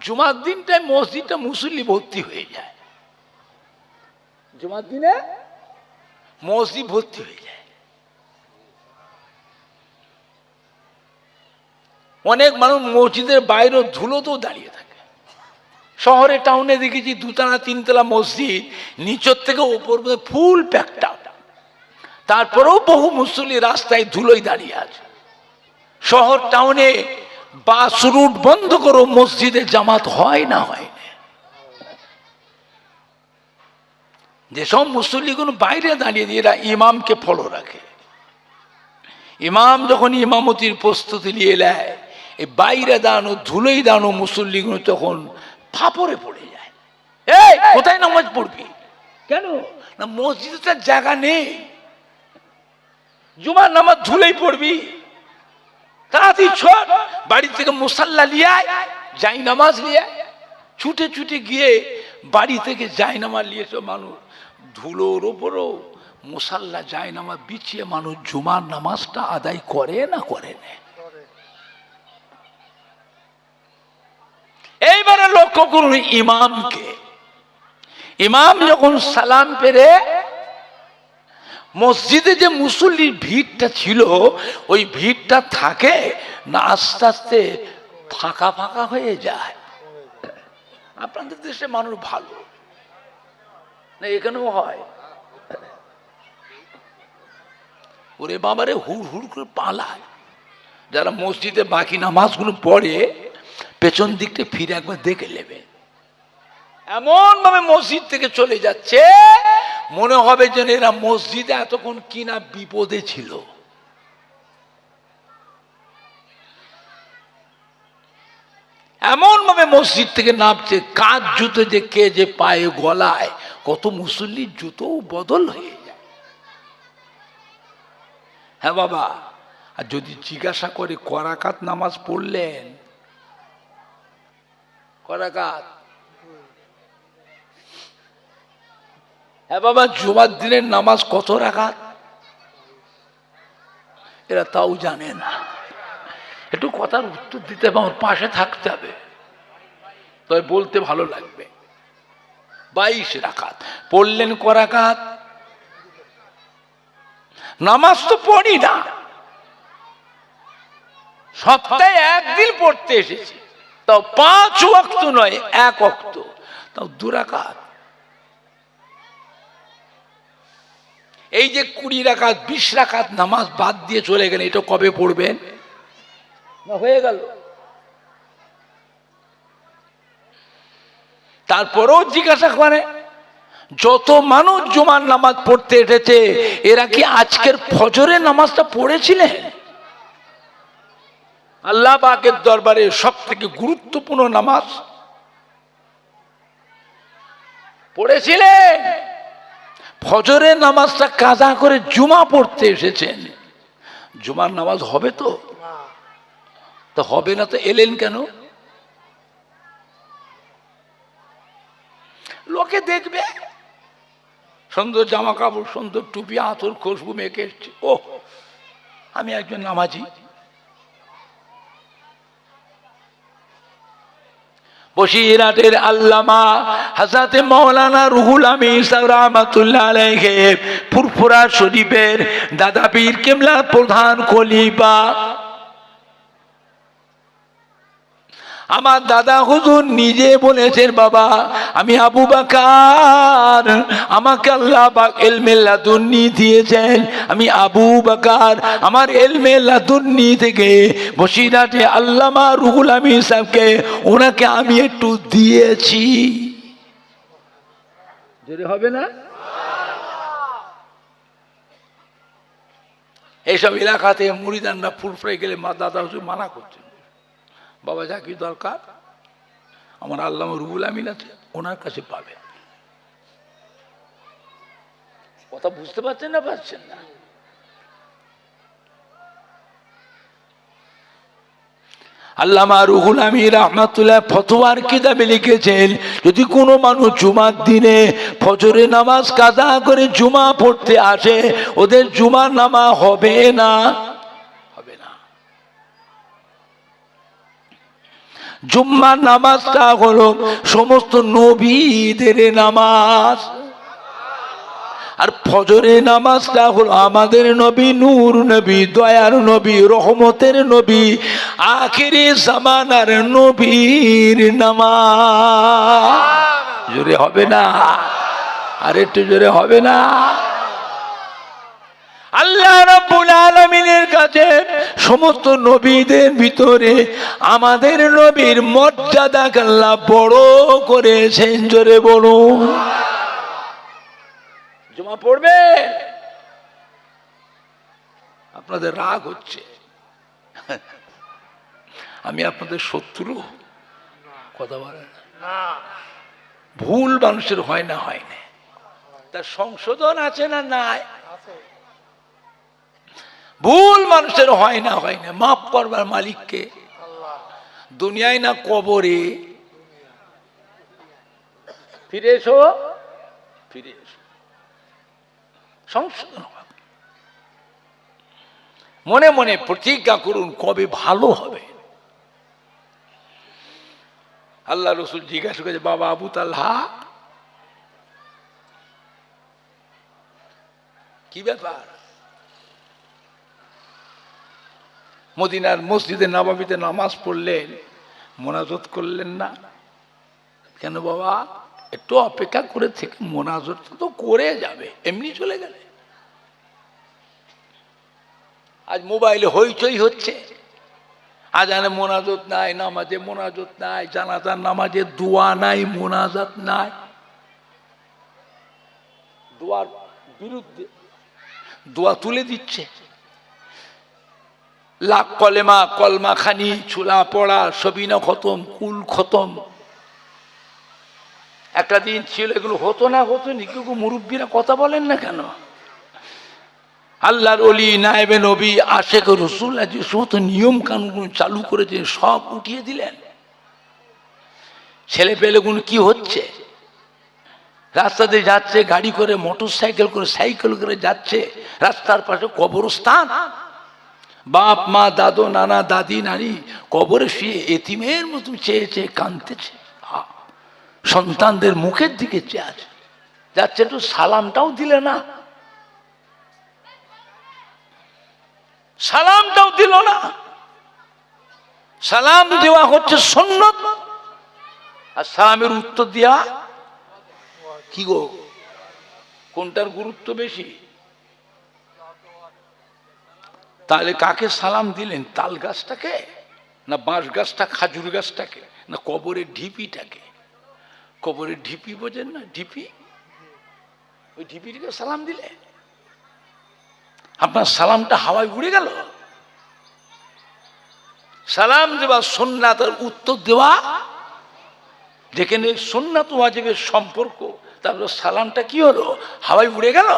জুমার দিনটায় মসজিদটা মুসল্লি ভর্তি হয়ে যায়। জুমার দিনে মসজিদ ভর্তি হয়ে যায়। অনেক মানুষ মসজিদের বাইরে ধুলোতেও দাঁড়িয়ে থাকে। শহরে টাউনে দেখেছি 2তলা 3তলা মসজিদ, নিচের থেকে ওপর ফুল প্যাকটা, তারপরেও বহু মুসল্লি রাস্তায় ধুলোয় দাঁড়িয়ে আছে। শহর টাউনে বাস রুট বন্ধ করো, মসজিদে জামাত হয় না, হয় না। যেসব মুসল্লিগুলো বাইরে দাঁড়িয়ে দিয়ে এরা ইমামকে ফলো রাখে। ইমাম যখন ইমামতির প্রস্তুতি নিয়ে নেয়, এই বাইরে দাঁড়ানো ধুলোই দাঁড়ানো মুসল্লিগুলো তখন ফাপড়ে পড়ে যায়। এই কোথায় নামাজ পড়বি? কেন না, মসজিদে তার জায়গা নেই। জুমার নামাজ ধুলেই পড়বি, তাড়াতাড়ি ছোট বাড়ি থেকে মুসাল্লা লিয়ে যাই নামাজ লিয়ে ছুটে ছুটে গিয়ে বাড়ি থেকে যাই নামাজ নিয়েছে মানুষ। ধুলোর ওপরও মুসাল্লা যাই নামাজ বিছিয়ে মানুষ জুমার নামাজটা আদায় করে না করে না। এইবারে লক্ষ্য করুন ইমামকে। ইমাম যখন সালাম পেরে মসজিদে যে মুসল্লির ভিড়টা ছিল, ওই ভিড়টা থাকে না আস্তে আস্তে ফাঁকা ফাঁকা হয়ে যায়? আপনাদের দেশে মানুষ ভালো না, এখানেও হয়। ওরে বাবারে হুড় হুড় করে পালায়। যারা মসজিদে বাকি নামাজগুলো পড়ে পেছন দিকটা ফিরে একবার দেখে নেবে, এমন ভাবে মসজিদ থেকে চলে যাচ্ছে মনে হবে যেন এরা মসজিদে এতক্ষণ কিনা বিপদে ছিল। এমন ভাবে মসজিদ থেকে নামছে, কাজ জুতো যে কে যে পায়ে গলায়, কত মুসল্লির জুতো বদল হয়ে যায়। হ্যাঁ বাবা, আর যদি জিজ্ঞাসা করে করাকাত নামাজ পড়লেন, করাকাত? হ্যাঁ বাবা, জুমার দিনের নামাজ কত রাকাত? এরা তাও জানে না। একটু কথার উত্তর দিতে হবে, আমার পাশে থাকতে হবে, তবে বলতে ভালো লাগবে। 22 রাকাত পড়লেন। করাকাত? নামাজ তো পড়ি না, সপ্তাহে একদিন পড়তে এসেছি, তাও 5 ওয়াক্ত নয়, 1 ওয়াক্ত, তাও 2 রাকাত। এই যে 20 রাকাত 20 রাকাত নামাজ বাদ দিয়ে চলে গেলেন, এটা কবে পড়বেন? না হয়ে গেল। তারপরেও জিজ্ঞাসা করে, যত মানুষ জুমার নামাজ পড়তে এসেছে এরা কি আজকের ফজরের নামাজটা পড়েছিলেন? আল্লাহ পাকের দরবারে সব থেকে গুরুত্বপূর্ণ নামাজ পড়েছিলেন? ফজরের নামাজটা কাজা করে জুমা পড়তে এসেছেন, জুমার নামাজ হবে তো? তো হবে না তো এলেন কেন? লোকে দেখবে সুন্দর জামা কাপড়, সুন্দর টুপি, আতর, খুশবু মেখে এসছে, ও আমি একজন নামাজি। বসিরহাটের আল্লামা হযরতে মাওলানা রুহুল আমিন রাহমাতুল্লাহ আলাইহি ফুরফুরা শরীফের দাদা পীর কেবলার প্রধান খলিফা আমার দাদা হুজুর নিজে বলেছেন, বাবা আমি আবু বকর, আমাকে আল্লাহ পাক ইলমে লাদুন্নি দিয়েছেন, আমি আবু বকর আমার ইলমে লাদুন্নি থেকে বসিরাতে আল্লামা রুহুল আমিন সাহেবকে ওনাকে আমি একটু দিয়েছি। জোরে হবে না? এইসব এলাকাতে মুরিদানরা ফুরফুরে গেলে মা দাদা হুজুর মানা করছেন, বাবা যা কি দরকার আমার আল্লামা রুহুল আমিন আছে, ওনার কাছে পাবে। কথা বুঝতে পারছেন না? পারছেন না? আল্লামা রুহুল আমিন রাহমাতুল্লাহ ফতোয়ার কিতাবে লিখেছেন, যদি কোনো মানুষ জুমার দিনে ফজরে নামাজ কাজা করে জুমা পড়তে আসে, ওদের জুমার নামাজ হবে না, হবে না। জুম্মার নামাজটা হলো সমস্ত নবীদের নামাজ, আর ফজরের নামাজটা হলো আমাদের নবী, নূর নবী, দয়ার নবী, রহমতের নবী, আখিরি জামানার নবীর নামাজ। জোরে হবে না? আর একটু জোরে হবে না? আল্লাহ রাব্বুল আলামিনের কাছে সমস্ত নবীদের ভিতরে আমাদের নবীর মর্যাদাকে আল্লাহ বড় করেছেন। জোরে বলুন। জুমা পড়বে? আপনাদের রাগ হচ্ছে, আমি আপনাদের শত্রু? কথা বলেন না। ভুল মানুষের হয় না, হয় না, তার সংশোধন আছে না নাই? ভুল মানুষের হয় না, হয় না, মাফ করবার মালিককে, দুনিয়ায় না কবরে। ফিরে এসো, ফিরে এসো, সংশোধন হবে। মনে মনে প্রতিজ্ঞা করুন কবে ভালো হবে। আল্লাহ রসুল জিজ্ঞাসা করেছে, বাবা আবু তালহা কি ব্যাপার? মদিনার মসজিদে নববীতে নামাজ পড়লেন, মোনাজাত করলেন না কেন? বাবা একটু অপেক্ষা করে থেকে মোনাজাত তো করে যাবে, এমনি চলে গেলে। আজ মোবাইলে হইচই হচ্ছে, আজানে মোনাজাত নাই, নামাজে মোনাজাত নাই, জানাজার নামাজে দোয়া নাই, মোনাজাত নাই। দোয়ার বিরুদ্ধে দোয়া তুলে দিচ্ছে। লাখ কলেমা, কলমা খানি, চুলা পড়া, সবিনা খতম, কুল খতম। একটা দিন ছিল এগুলো হতো না, হতো নি। কেউ মুরব্বীরা কথা বলেন না কেন? আল্লাহর ওলি, নায়েবে নবী, আশেক রসুল যে সমস্ত নিয়ম কানুন চালু করেছেন সব উঠিয়ে দিলেন। ছেলে পেলেগুলো কি হচ্ছে? রাস্তাতে যাচ্ছে গাড়ি করে, মোটর সাইকেল করে, সাইকেল করে যাচ্ছে, রাস্তার পাশে কবরস্থান। বাপ মা, দাদু নানা, দাদি নানি কবরে শুয়ে এতিমের মতো চেয়ে চেয়ে কাঁদতেছে, সন্তানদের মুখের দিকে চেয়ে আছে। যাচ্ছে, একটু সালামটাও দিলে না, সালামটাও দিল না। সালাম দেওয়া হচ্ছে সুন্নত, আর সালামের উত্তর দেওয়া কি গো? কোনটার গুরুত্ব বেশি? তাহলে কাকে সালাম দিলেন? তাল গাছটাকে, না বাঁশ গাছটা, খাজুর গাছটাকে, না কবরের ঢিপিটাকে? কবরের ঢিপি বোঝেন না? ঢিপি, ওই ঢিপিটাকে সালাম দিলে আপনার সালামটা হাওয়ায় উড়ে গেল। সালাম দেওয়া সুন্নাত, আর উত্তর দেওয়া, যেখানে সুন্নাত ওয়াজিবের সম্পর্ক, তারপর সালামটা কি হলো? হাওয়ায় উড়ে গেল।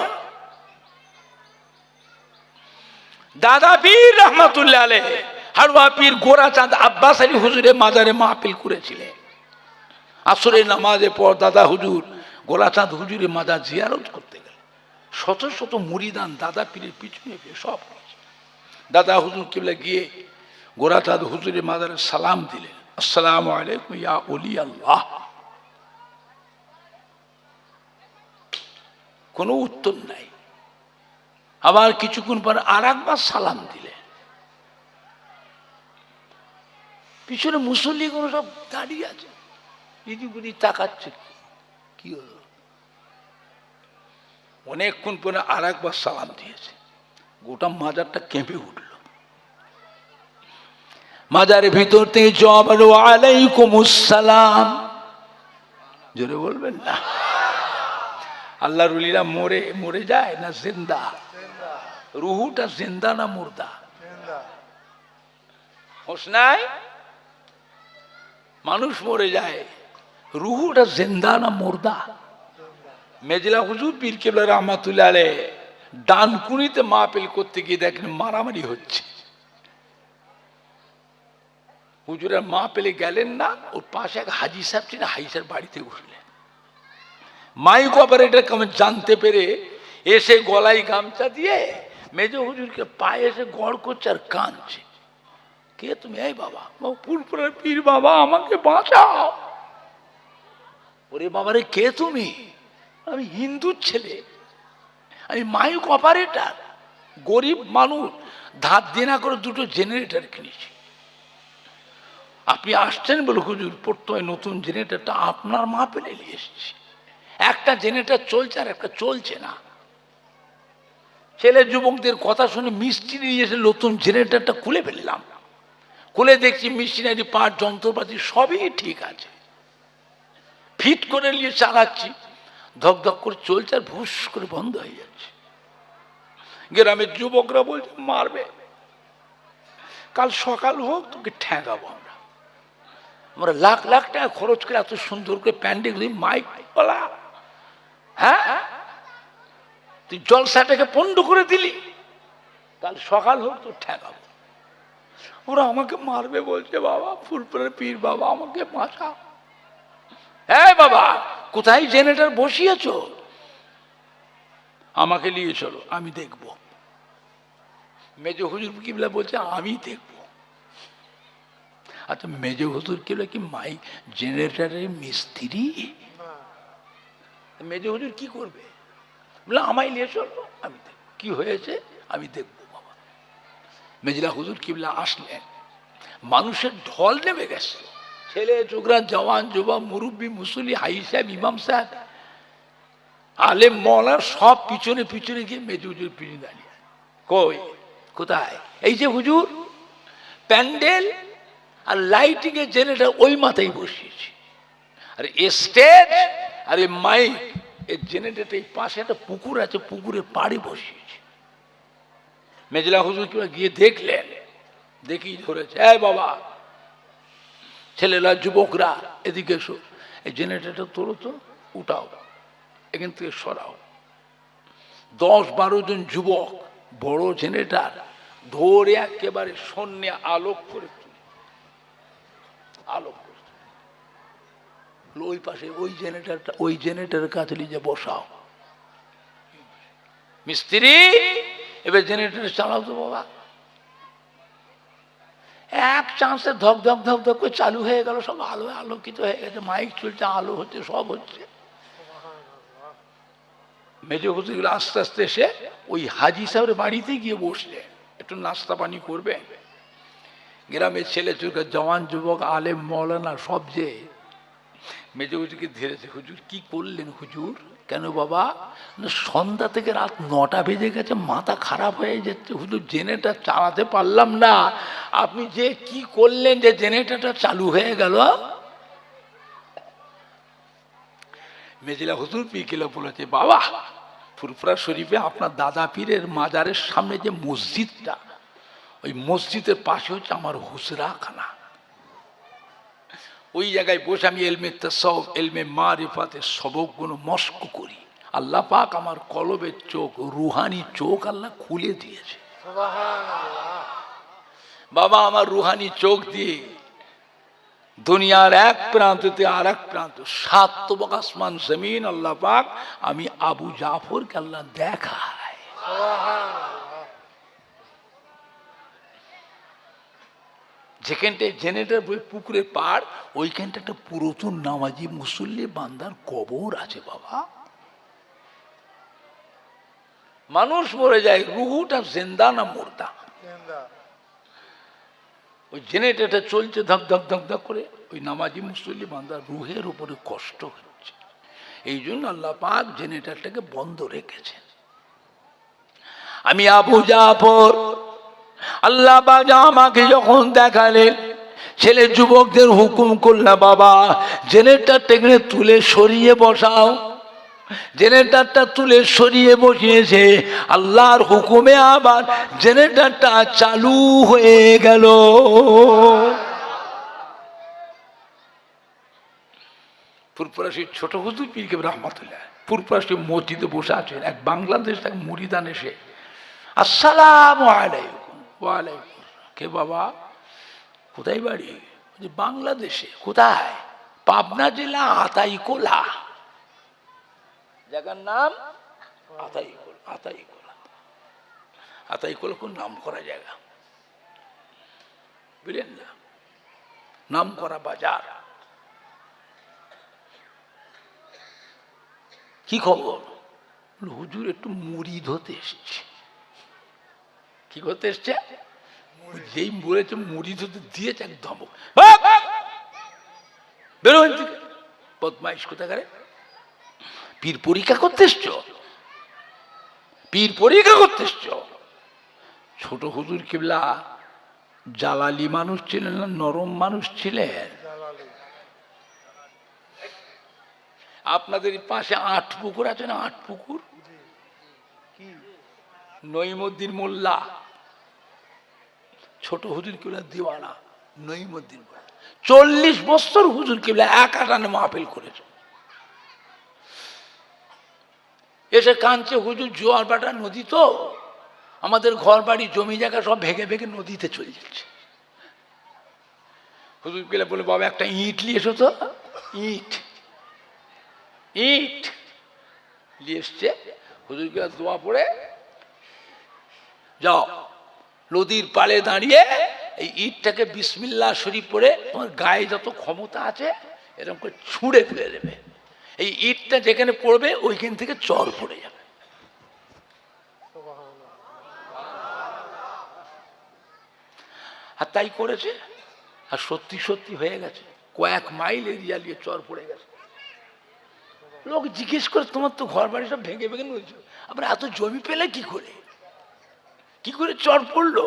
দাদা পীর রহমাতুল্লাহ আলাইহি হারওয়া পীর গোরাচাঁদ আব্বাস আলী হুজুরের মাজারে মাহফিল করেছিলেন। আসরের নামাজের পর দাদা হুজুর গোরাচাঁদ হুজুরের মাজার জিয়ারত করতে গেলেন। শত শত মুরিদান দাদা পীরের পিছনে সব। দাদা হুজুর কিবলা গিয়ে গোরাচাঁদ হুজুরের মাজারে সালাম দিলেন, আসসালামু আলাইকুম ইয়া ওলি আল্লাহ। কোনো উত্তর নাই। আবার কিছুক্ষণ পর আর একবার সালাম দিলেন। পিছনে মুসল্লিগুলো সব দাঁড়িয়ে আছে, এদিক ওদিক তাকাচ্ছে। কি হলো? অনেকক্ষণ পরে আর একবার সালাম দিয়েছে, গোটা মাজারটা কেঁপে উঠল। মাজারের ভিতর থেকে জবাব এলো, ওয়ালাইকুম আসসালাম। জোরে বলবেন না? আল্লাহর ওলিরা মরে মরে যায় না জিন্দা? রুহুটা জিন্দা না মুর্দা? হোসনাই মানুষ মরে যায়, রুহুটা জিন্দা না মুর্দা? মেজলা হুজুর পীর কেবলা রহমাতুল্লাহ আলাইহ ডানকুনিতে মাহফিল করতে গিয়ে দেখেন মারামারি হচ্ছে। হুজুরের মাহফিলে গেলেন না, ওর পাশে এক হাজি সাহেব ছিলেন, হাজি সাহেব বাড়িতে উঠলেন। মাইক অপারেটর কেমন জানতে পেরে এসে গলায় গামছা দিয়ে মেজ হুজুরকে পায়ে এসে গড় করছে আর কাঁদছে। কে তুমি? এই বাবা, ফুরফুরার পীর বাবা, আমাকে বাঁচাও। ওরে বাবারে, কে তুমি? আমি হিন্দুর ছেলে, আমি মাইক অপারেটর, গরিব মানুষ, ধার দেনা করে দুটো জেনারেটর কিনেছি। আপনি আসছেন বলে হুজুর প্রথমে নতুন জেনারেটরটা আপনার মাহফিলে নিয়ে এসেছি। একটা জেনারেটর চলছে আর একটা চলছে না। ছেলে যুবকদের কথা শুনে মিস্ত্রি নিয়ে এসে নতুন জেনারেটরটা খুলে ফেললাম। খুলে দেখছি মেশিনারি পার্ট যন্ত্রপাতি সবই ঠিক আছে, ফিট করে নিয়ে চালাচ্ছি, ধক ধক করে চলছে আর ভুস করে বন্ধ হয়ে যাচ্ছে। গ্রামের যুবকরা বলছে মারবে, কাল সকাল হোক তোকে ঠেকাবো। আমরা লাখ লাখ টাকা খরচ করে এত সুন্দর করে প্যান্ডেল মাইক বলা, হ্যাঁ তুই জলসাটাকে পণ্ড করে দিলি, কাল সকাল হোক তো ঠেকাবো। ওরা আমাকে মারবে বলছে, বাবা ফুরফুরের পীর বাবা আমাকে বাঁচাও। হ্যাঁ বাবা, কোথায় জেনারেটর বসিয়েছ? আমাকে নিয়ে চলো, আমি দেখব। মেজ হুজুর কিবলা বলছে আমি দেখব। আচ্ছা, মেজ হুজুর কিবলা কি মাইক জেনারেটরের মিস্ত্রি? মেজ হুজুর কি করবে? বলে আমায় নিয়ে চলো, আমি দেখব কি হয়েছে, আমি দেখবো। বাবা মেজলা হুজুর কিবলা আসলেন, মানুষের ঢল নেমে গেছে, ছেলে ছোকরা, জওয়ান যুবক, মুরব্বী, মুসল্লি, হাই সাহেব, ইমাম সাহেব, আলেম মওলানা সব পিছনে পিছনে গিয়ে মেজ হুজুর পিছনে দাঁড়িয়ে। কই কোথায়? এই যে হুজুর, প্যান্ডেল আর লাইটিং এর জেনারেটর ওই মাথায় বসিয়েছি, আর স্টেজ আর এই মাইক এর জেনারেটর এই পাশে একটা পুকুর আছে, পুকুরের পাড়ে বসিয়েছি। মেজলা হুজুর গিয়ে দেখলেন, দেখি ধরেছে, এই বাবা ছেলেরা যুবকরা এদিকে এসো, এই জেনারেটরটা তোলো তো, উঠাও, এখান থেকে সরাও। 10-12 জন যুবক বড় জেনারেটর ধরে একেবারে শূন্যে আলোক করে আলোক করে ওই পাশে ওই জেনারেটরটা, ওই জেনারেটরের কাছে নিয়ে বসাও। মিস্ত্রি এবার জেনারেটর চালাও তো বাবা। এক চান্সে ধক ধক ধক ধক করে চালু হয়ে গেল, সব আলো আলোকিত হয়ে গেছে, মাইক চলছে, আলো হচ্ছে, সব হচ্ছে। মেজ হুজুর আস্তে আস্তে এসে ওই হাজি সাহেবের বাড়িতে গিয়ে বসলে, একটু নাস্তা পানি করবে। গ্রামের ছেলে চোখে জওয়ান যুবক, আলেম মওলানা সব যে মেজ হুজুরকে ধরেছে। হুজুর কি করলেন হুজুর? কেন বাবা? সন্ধ্যা থেকে রাত 9টা বেজে গেছে, মাথা খারাপ হয়ে যাচ্ছে হুজুর, জেনারেটর চালাতে পারলাম না। আপনি যে কি করলেন যে জেনারেটরটা চালু হয়ে গেল? মেজলা হুজুর পিকেলে বলেছে, বাবা ফুরফুরা শরীফে আপনার দাদা পীরের মাজারের সামনে যে মসজিদটা, ওই মসজিদের পাশে হচ্ছে আমার হুজরাখানা। ওই জায়গায় বসে আমি এলমে তাসাউফ, এলমে মারিফাতের সবকগুলো মস্ক করি। আল্লাহ পাক আমার কলবের চোখ, রুহানি চোখ আল্লাহ খুলে দিয়েছে। বাবা আমার রুহানি চোখ দিয়ে দুনিয়ার এক প্রান্ততে আর এক প্রান্ত, 7 তবক আসমান জমিন আল্লাহ পাক আমি আবু জাফরকে আল্লাহ দেখায়। যেখানটায় জেনারেটর পুকুরের পাড়, ওইখানটা একটা পুরাতন নামাজি মুসল্লি বান্দার কবর আছে। বাবা মানুষ মরে যায়, রুহুটা জিন্দা না মুর্দা? ওই জেনারেটরটা চলছে ধক ধক ধক ধক করে, ওই নামাজি মুসল্লি বান্দার রুহের উপরে কষ্ট হচ্ছে। এই জন্য আল্লাহ পাক জেনারেটরটাকে বন্ধ রেখেছেন। আমি আবু জাফর, আল্লাহ পাক আমাকে যখন দেখালেন, ছেলে যুবকদের হুকুম করলে, বাবা জেনারেটরটাকে তুলে সরিয়ে বসাও। জেনারেটরটা তুলে সরিয়ে বসিয়েছে, আল্লাহর হুকুমে আবার জেনারেটরটা চালু হয়ে গেল। ফুরফুরাশি ছোট হুজুর পীর কেবলা রহমাতুল্লাহ ফুরফুরাশি মসজিদে বসে আছেন। এক বাংলাদেশ এক মুরিদান এসে, আসসালামু আলাইকুম। ওয়ালাইকুম। কে বাবা? কোথায় বাড়ি? বাংলাদেশে। কোথায়? পাবনা জেলা আতাইকোলা। জায়গার নাম আতাইকোলা। আতাইকোলা, আতাইকোলা কোন নাম করা জায়গা, বুঝলেন না? নাম করা বাজার। কি খবর? হুজুর একটু মুরিদ হতে এসছে। কি করতে এসছে? যেই বলেছে মুরিদ হতে দিয়েছে একদম, বেরোন থেকে বদমাইশ কোথাকারে। পীর পরীক্ষা করতে এসছো? পীর পরীক্ষা করতে এসছো? ছোট হুজুর কেবলা জালালি মানুষ ছিলেন না নরম মানুষ ছিলেন? আপনাদের পাশে ৮ পুকুর আছে না? ৮ পুকুর। নঈমুদ্দিন মোল্লা ছোট হুজুর কেবলা দিওয়ানা। নঈমুদ্দিন 40 বছর হুজুর কেবলা এক আটানে মাহফিল করেছে। এসে কাঁদছে, হুজুর জোয়ার ভাটা নদী তো, আমাদের ঘর বাড়ি জমি জায়গা সব ভেঙে ভেঙে নদীতে চলে যাচ্ছে। হুজুর কেবলা বলে, বাবা একটা ইট নিয়ে এসো তো। ইট ইট নিয়ে এসছে। হুজুর কেবলা দোয়া পড়ে, যাও নদীর পাড়ে দাঁড়িয়ে এই ইটটাকে বিসমিল্লাহ শরীফ পড়ে তোমার গায়ে যত ক্ষমতা আছে এরকম করে ছুঁড়ে ফেলে দেবে। এই ইটটা যেখানে পড়বে ওইখান থেকে চর পড়ে যাবে। আর তাই করেছে, আর সত্যি সত্যি হয়ে গেছে। কয়েক মাইল এরিয়া নিয়ে চর পড়ে গেছে। লোক জিজ্ঞেস করে, তোমার তো ঘর বাড়ি সব ভেঙে ভেঙে নদী, আবার এত জমি পেলে কি করে? কি করে চর পড়লো?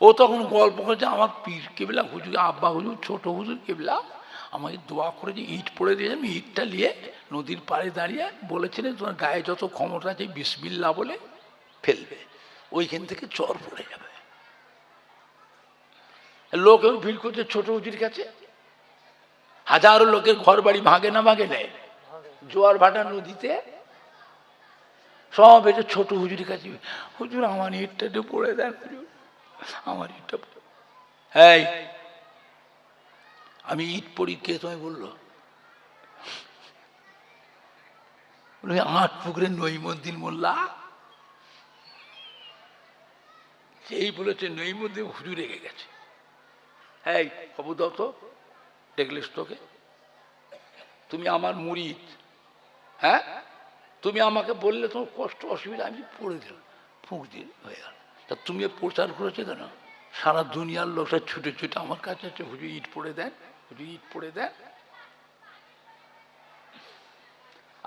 ও তখন গল্প করছে, আমার পীর কেবলা হুজুর, আব্বা হুজুর, ছোট হুজুর কেবলা আমাকে দোয়া করে যে ইট পড়ে দিয়েছে। আমি ইটটা নিয়ে নদীর পাড়ে দাঁড়িয়ে বলেছিলেন, তোমার গায়ে যত ক্ষমতা আছে বিসমিল্লাহ বলে ফেলবে, ওইখান থেকে চর পড়ে যাবে। লোকেও ভিড় করছে ছোট হুজুর কাছে। হাজারো লোকের ঘর বাড়ি ভাঙে না ভাঙে নেয় জোয়ার ভাটা নদীতে, সব এটা ছোট হুজুরের কাছে। হুজুর আমার ইটটা পড়ে দেন, হুজুর আমার ইটটা। এই আমি ইট পড়ি, কে তোমায় বললো? ৮ পুকুরের নঈমুদ্দিন মোল্লা। সেই বলেছে নঈমুদ্দিন হুজুর রেগে গেছে। এই খবর দাও তো, দেখলিস তোকে, তুমি আমার মুরিদ, হ্যাঁ তুমি আমাকে বললে তোমার কষ্ট অসুবিধা, আমি পড়ে দিলাম, ফুঁক দিয়ে হয়ে গেল। তা তুমি প্রচার করেছো কেন? সারা দুনিয়ার লোকটা ছুটে ছুটে আমার কাছে আছে, হুজুর ইট পড়ে দেন, হুজুর ইট পড়ে দেন।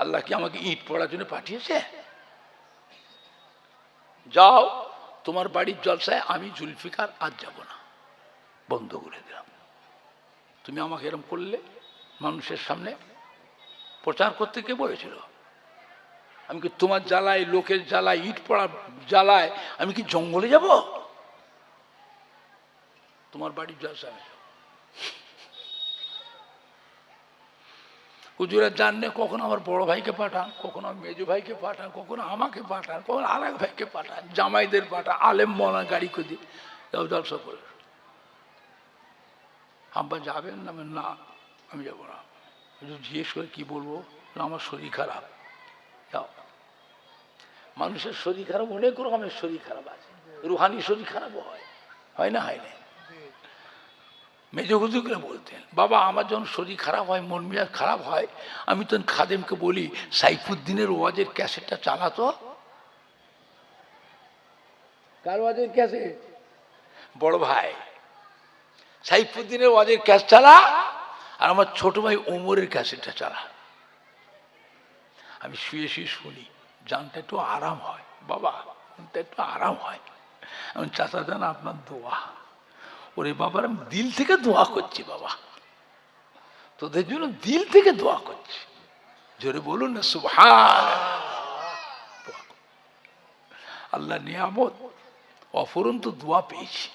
আল্লাহ কি আমাকে ইট পড়ার জন্য পাঠিয়েছে? যাও তোমার বাড়ির জলসায় আমি জুলফিকার আজ যাব না, বন্ধ করে দিলাম। তুমি আমাকে এরকম করলে, মানুষের সামনে প্রচার করতে কে বলেছিল? আমি কি তোমার জ্বালায়, লোকের জ্বালায়, ইট পড়া জ্বালায় আমি কি জঙ্গলে যাব? তোমার বাড়ির জলসায় হুজুরা জানলে কখনো আমার বড় ভাইকে পাঠান, কখনো আমার মেজো ভাইকে পাঠান, কখনো আমাকে পাঠান, কখনো আর এক ভাইকে পাঠান, জামাইদের পাঠান, আলেম মনা গাড়ি করে যাও জলসা করে। আব্বা যাবেন না? না আমি যাবো না। জিজ্ঞেস করে কি বলবো? আমার শরীর খারাপ। যাও। মানুষের শরীর খারাপ, অনেক রকমের শরীর খারাপ আছে, রুহানি শরীর খারাপও হয়, হয় না? হয় না? মেজো হুজুরকে বলতেন, বাবা আমার যখন শরীর খারাপ হয়, মন মেজাজ খারাপ হয়, আমি তখন খাদেমকে বলি সাইফুদ্দিনের ওয়াজের ক্যাসেটটা চালাতো। কার ওয়াজের ক্যাসেট? বড় ভাই সাইফুদ্দিনের ওয়াজের ক্যাশ চালা, আর আমার ছোট ভাই ওমরের ক্যাসেটটা চালা। আমি শুয়ে শুয়ে শুনি, জানটা একটু আরাম হয় বাবা, মনটা একটু আরাম হয়। আমি চাচা জান আপনার দোয়া, ওরে বাবার আমি দিল থেকে দোয়া করছি বাবা, তোদের জন্য দিল থেকে দোয়া করছি, জোরে বলুন না সুবহান। আল্লাহ নিয়ামত, অফুরন্ত দোয়া পেয়েছি,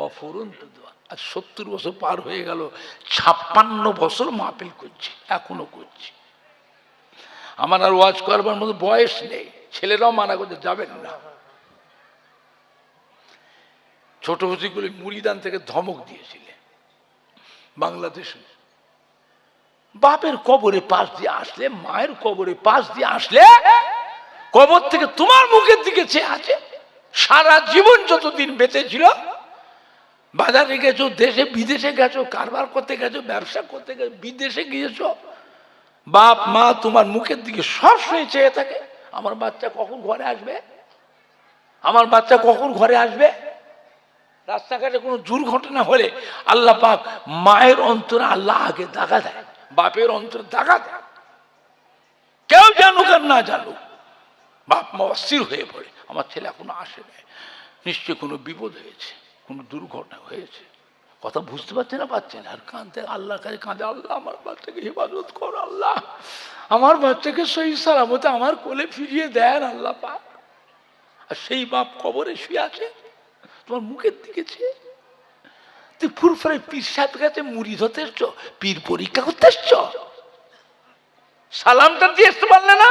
অফুরন্ত দোয়া। আর 70 বছর পার হয়ে গেল, 56 বছর মাহফিল করছি, এখনো করছি। আমার আর ওয়াজ করবার মতো বয়স নেই, ছেলেরাও মানা করতে যাবেন না। ছোট হুজুরগুলি মুরিদান থেকে ধমক দিয়েছিলেন, বাংলাদেশে বাপের কবরে পাশ দিয়ে আসলে, মায়ের কবরে পাশ দিয়ে আসলে, কবর থেকে তোমার মুখের দিকে চেয়ে আছে। সারা জীবন যতদিন বেঁচে ছিল, বাজারে গেছো, দেশে বিদেশে গেছো, কারবার করতে গেছো, ব্যবসা করতে গেছো, বিদেশে গিয়েছো, বাপ মা তোমার মুখের দিকে সবসময় চেয়ে থাকে, আমার বাচ্চা কখন ঘরে আসবে, আমার বাচ্চা কখন ঘরে আসবে। রাস্তাঘাটে কোনো দুর্ঘটনা হলে আল্লাহ পাক মায়ের অন্তরে আল্লাহ আগে দাগা দেয়, বাপের অন্তরে দাগা দেয়। কেউ জানুক আর না জানুক, বাপ মা অস্থির হয়ে পড়ে, আমার ছেলে এখনো আসে না, নিশ্চয়ই কোনো বিপদ হয়েছে, কোনো দুর্ঘটনা হয়েছে। কথা বুঝতে পারছে না, পাচ্ছে না, আর কাঁদতে আল্লাহর কাছে কাঁদে, আল্লাহ আমার বাচ্চাকে হেফাজত কর, আল্লাহ আমার বাচ্চাকে সহি সালামতে আমার কোলে ফিরিয়ে দেন আল্লাহ পাক। আর সেই বাপ কবরে শুয়ে আছে, তোমার মুখের দিকে চেয়ে। তুই ফুরফুরে পীর সাহেবের কাছে মুরিদ হতে এসছো, পীর পরীক্ষা করতে এসছো, সালামটা দিয়ে আসতে পারলে না,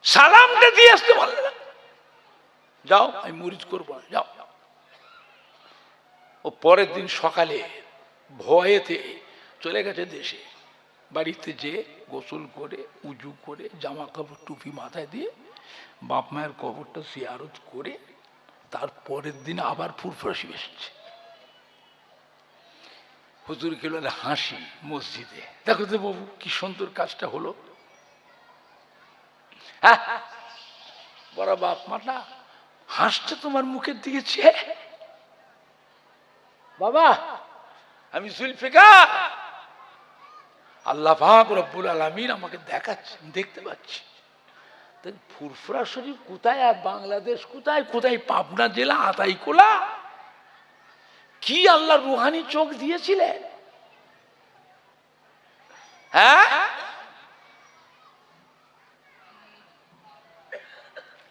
সালামটা দিয়ে আসতে পারলে না, যাও আমি মুরিদ করবো না, যাও। ও পরের দিন সকালে ভয়েতে চলে গেছে দেশে, বাড়িতে যে গোসল করে উজু করে জামা কাপড় টুপি মাথায় দিয়ে বাপ মায়ের কবরটা জিয়ারত করে তার পরের দিন আবার ফুরফুরাসি এসেছে। হুজুর খেলো হাসি মসজিদে, দেখো তো বাবু কি সুন্দর কাজটা হলো। হ্যাঁ, বড় বাপ মাটা হাসছে তোমার মুখের দিকে চেয়ে। বাবা আমি জুলফিকার, আল্লাহ পাক রব্বুল আলামিন আমাকে দেখাচ্ছে, দেখতে পাচ্ছি। ফুরফুরা শরীফ কোথায় আর বাংলাদেশ কোথায়, কোথায় পাবনা জেলা আতাইকুলা, কি আল্লাহ রুহানি চোখ দিয়েছিলেন। হ্যাঁ,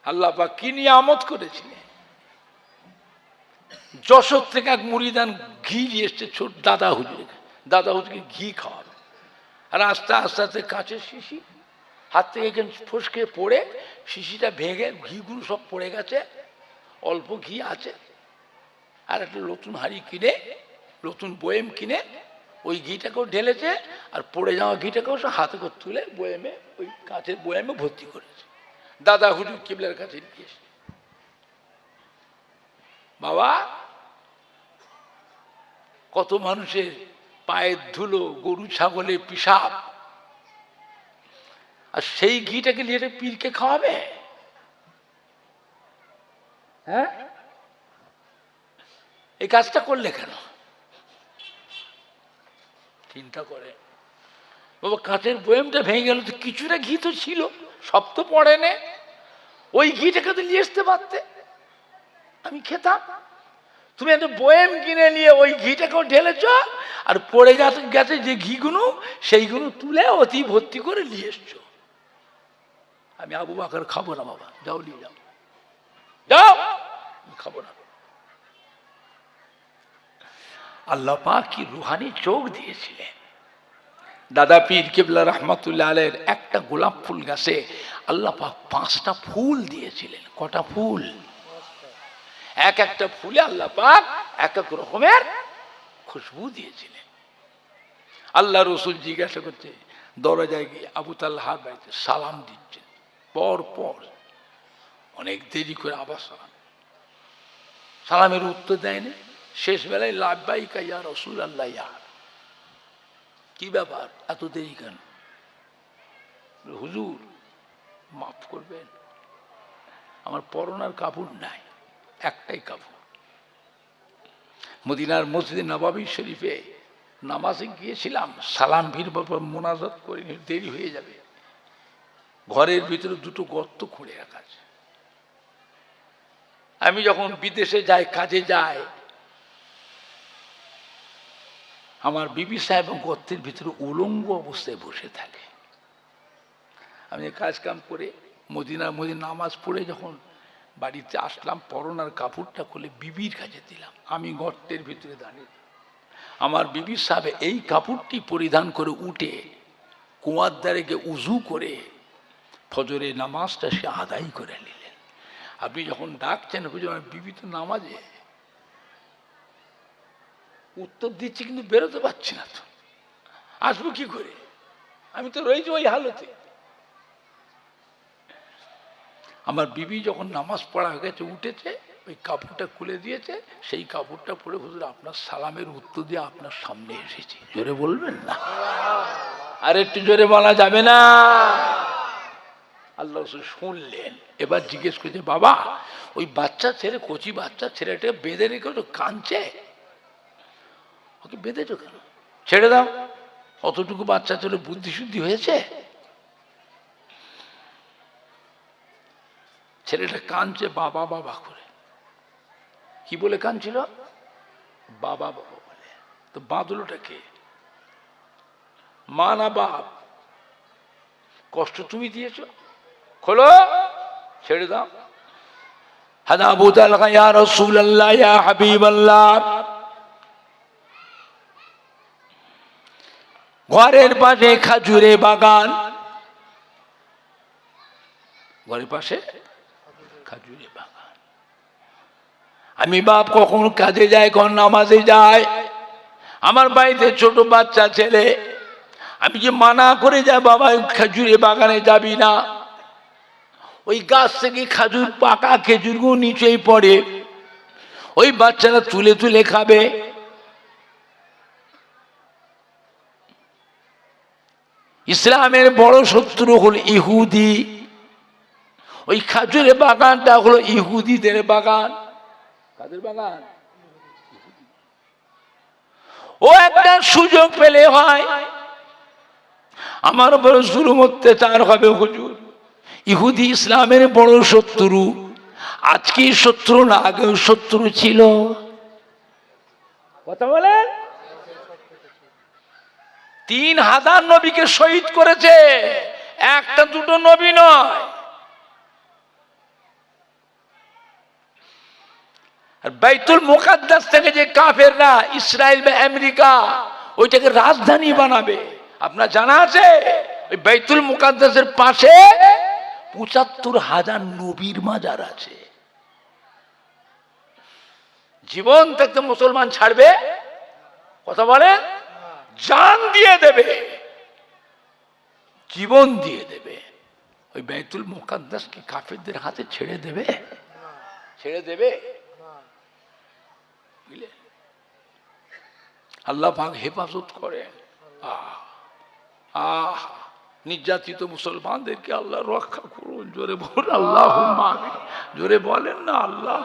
আল্লাহ পাক কি নিয়ামত করেছিলেন। যশোর থেকে এক মুরিদান ঘি নিয়ে এসছে, ছোট দাদা হুজুর, দাদা হুজুরকে ঘি খাওয়াবে, আর আস্তে আস্তে আস্তে কাঁচের শিশি হাত থেকে এখানে ফসকে পড়ে শিশিটা ভেঙে ঘিগুলো সব পড়ে গেছে, অল্প ঘি আছে। আর একটা নতুন হাঁড়ি কিনে, নতুন বয়েম কিনে ওই ঘিটাকেও ঢেলেছে, আর পড়ে যাওয়া ঘিটাকেও সব হাতে করে তুলে বয়েমে, ওই কাঁচের বয়েমে ভর্তি করেছে, দাদা হুজুর কিবলার কাছে নিয়ে এসে। বাবা কত মানুষের পায়ের ধুলো, গরু ছাগলের পিসাব, আর সেই ঘিটাকে নিয়ে পীরকে খাওয়াবে। হ্যাঁ, এই কাজটা করলে কেন? চিন্তা করে বাবা, কাঁচের বয়ামটা ভেঙে গেল তো কিছুটা ঘি তো ছিল, সব তো পড়ে নে, ওই ঘিটাকে তো নিয়ে আসতে পারতে, আমি খেতাম। তুমি একটা বয়াম কিনে নিয়ে ওই ঘিটাকেও ঢেলেছ, আর পড়ে গেছে যে ঘিগুলো, সেইগুলো তুলে অতি ভর্তি করে নিয়ে এসছো। আমি আবু বাকর খাবো না বাবা, যাও নিয়ে যাও, যাও, খাবো না। আল্লাহ পাক কি রুহানি চোখ দিয়েছিলেন। দাদা পীর কেবলা রহমতুল্লাহ আলাইহির একটা গোলাপ ফুল গাছে আল্লাহ পাক 5টা ফুল দিয়েছিলেন। কটা ফুল? এক একটা ফুলে আল্লাহ পাক এক এক রকমের খুশবু দিয়েছিলেন। আল্লাহ রসুল জিজ্ঞাসা করছে, দরজায় গিয়ে আবু তালহার বাড়িতে সালাম দিচ্ছেন, পর পর অনেক দেরি করে আবার সালামের উত্তর দেয়নি। শেষ বেলায় লাব্বাইকা ইয়া রাসূলুল্লাহ, ইয়া কি ব্যাপার এত দেরি কেন? হুজুর মাফ করবেন, আমার পরনার কাপড় নাই, একটাই কাপড়, মদিনার মসজিদে নববী শরীফে নামাজে গিয়েছিলাম, সালাম ফিরব মোনাজাত করে দেরি হয়ে যাবে, ঘরের ভিতরে দুটো গর্ত খুঁড়ে রাখা আছে। আমি যখন বিদেশে যাই, কাজে যাই, আমার বিবি সাহেব গর্তের ভিতরে উলঙ্গ অবস্থায় বসে থাকে। আমি কাজ কাম করে মদিনার নামাজ পড়ে যখন বাড়িতে আসলাম, পরনার কাপড়টা খুলে বিবির কাছে দিলাম। আমি গর্তের ভিতরে দাঁড়িয়ে, আমার বিবি সাহেব এই কাপড়টি পরিধান করে উঠে কুয়ার ধারে গিয়ে উজু করে ফজরের নামাজটা সে আদায় করে নিলেন। আপনি যখন ডাকছেন আমার বিবি তো নামাজে, উত্তর দিচ্ছি কিন্তু বেরোতে পারছি না, তো আসবো কি করে? আমি তো রয়েছি ওই হালতে। আমার বিবি যখন নামাজ পড়া হয়ে গেছে, উঠেছে, ওই কাপড়টা খুলে দিয়েছে, সেই কাপড়টা পরে হুজুর আপনার সালামের উত্তর দিয়ে আপনার সামনে এসেছি। জোরে বলবেন না? আর একটু জোরে বলা যাবে না? আল্লাহ শুনলেন। এবার জিজ্ঞেস করছে, বাবা ওই বাচ্চা ছেলে, কচি বাচ্চা ছেলেটা বেঁধে রেখেছো, কাঁদছে, ওকে বেঁধেছো কেন? ছেড়ে দাও, অতটুকু বাচ্চা ছেলে বুদ্ধি শুদ্ধি হয়েছে? ছেলেটা কাঁদছে বাবা বাবা করে। কি বলে কাঁদছিল? বাবা বাবা বলে। তো বাঁধলোটা কে? মা না বাপ? কষ্ট তুমি দিয়েছ, খোলো, ছেড়ে দাও। হাদা আবু তালহা, ইয়া রাসূলুল্লাহ, ইয়া হাবিবাল্লাহ। ঘরের পাশে খাজুরে বাগান, ঘরের পাশে খাজুরে বাগান। আমি বাপ কখন কাজে যায়, কখন নামাজে যায়। আমার বাড়িতে ছোট বাচ্চা ছেলে, আমি যে মানা করে যাই, বাবা খাজুরে বাগানে যাবি না, ওই গাছ থেকে খাজুর, পাকা খেজুরগুলো নিচেই পড়ে, ওই বাচ্চারা তুলে তুলে খাবে। ইসলামের বড় শত্রু হল ইহুদি। ওই খাজুরের বাগানটা হলো ইহুদিদের বাগান। কাদের বাগান? ও একটা সুযোগ পেলে হয় আমার উপর জুলুম অত্যাচার হবে। হুজুর, ইহুদি ইসলামের বড় শত্রু। আজকে শত্রু না, আগেও শত্রু ছিল। কথা বলেন। 3000 নবীকে শহীদ করেছে, একটা দুটো নবী নয়। আর বাইতুল মুকাদ্দাস থেকে যে কাফেররা, ইসরায়েল বা আমেরিকা, ওইটাকে রাজধানী বানাবে। আপনার জানা আছে ওই বাইতুল মুকাদ্দাসের পাশে ৭৫,০০০ নবীর মাজার আছে। জীবন থাকতে মুসলমান ছাড়বে? কথা বলে, জান দিয়ে দেবে, জীবন দিয়ে দেবে। ওই বাইতুল মুকাদ্দাস কি কাফেরদের হাতে ছেড়ে দেবে? ছেড়ে দেবে? আল্লাহ পাক হেফাজত করেন। নির্যাতিত মুসলমানদেরকে আল্লাহ রক্ষা করুন। জোরে বলুন আল্লাহুম্মা আমিন। জোরে বলেন না আল্লাহ,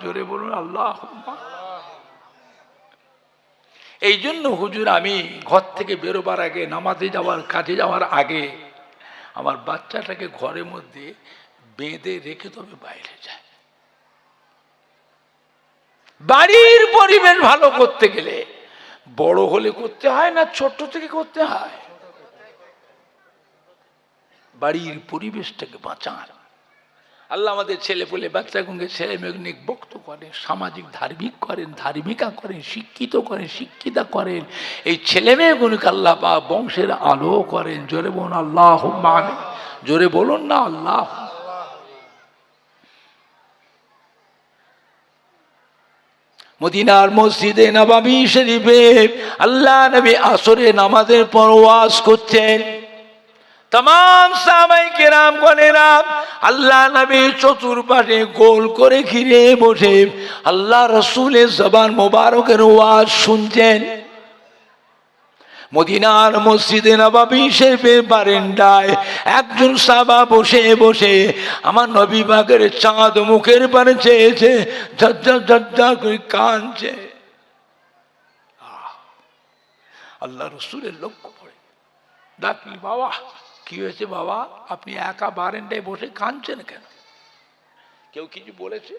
জোরে বলুন আল্লাহুম্মা। এই জন্য হুজুর আমি ঘর থেকে বেরোবার আগে, নামাজে যাওয়ার, কাজে যাওয়ার আগে আমার বাচ্চাটাকে ঘরের মধ্যে বেঁধে রেখে তবে বাইরে যায়। বাড়ির পরিবেশ ভালো করতে গেলে বড় হলে করতে হয় না ছোট থেকে করতে হয়? বাড়ির পরিবেশটাকে বাঁচান। আল্লাহ আমাদের ছেলে পেলে, বাচ্চাগুলোকে, ছেলে মেয়ে বক্ত করেন, সামাজিক ধার্মিক করেন, ধার্মিকা করেন, শিক্ষিত করেন, শিক্ষিতা করেন। এই ছেলে মেয়েগুলোকে আল্লাহ বা বংশের আলো করেন। জোরে বলুন আল্লাহুম্মা আমিন। জোরে বলুন না আল্লাহ। মদিনার মসজিদে নববী শরীফে আল্লাহ নবী আসরে নামাজের পর ওয়াজ করছেন। तमाम साहाबाए किराम गणेरा अल्लाह नबी चतुर्पाशे गोल करे घिरे बसे अल्लाह रसूलेर ज़बान मुबारकेर आवाज शुनछेन। मदिनार मस्जिदे नबवी शरीफेर बारान्दाय एकजन साहाबा बसे बसे आमार नबी पाकेर चाँद मुखेर पाने चेयेछे, झरझर झरझर करे काँदछे। আল্লাহ রসুলের লক্ষ্য পড়ে। ডাকলি, বাবা কি হয়েছে বাবা, আপনি একা বারান্দায় বসে কাঁদছেন কেন? কেউ কিছু বলেছে?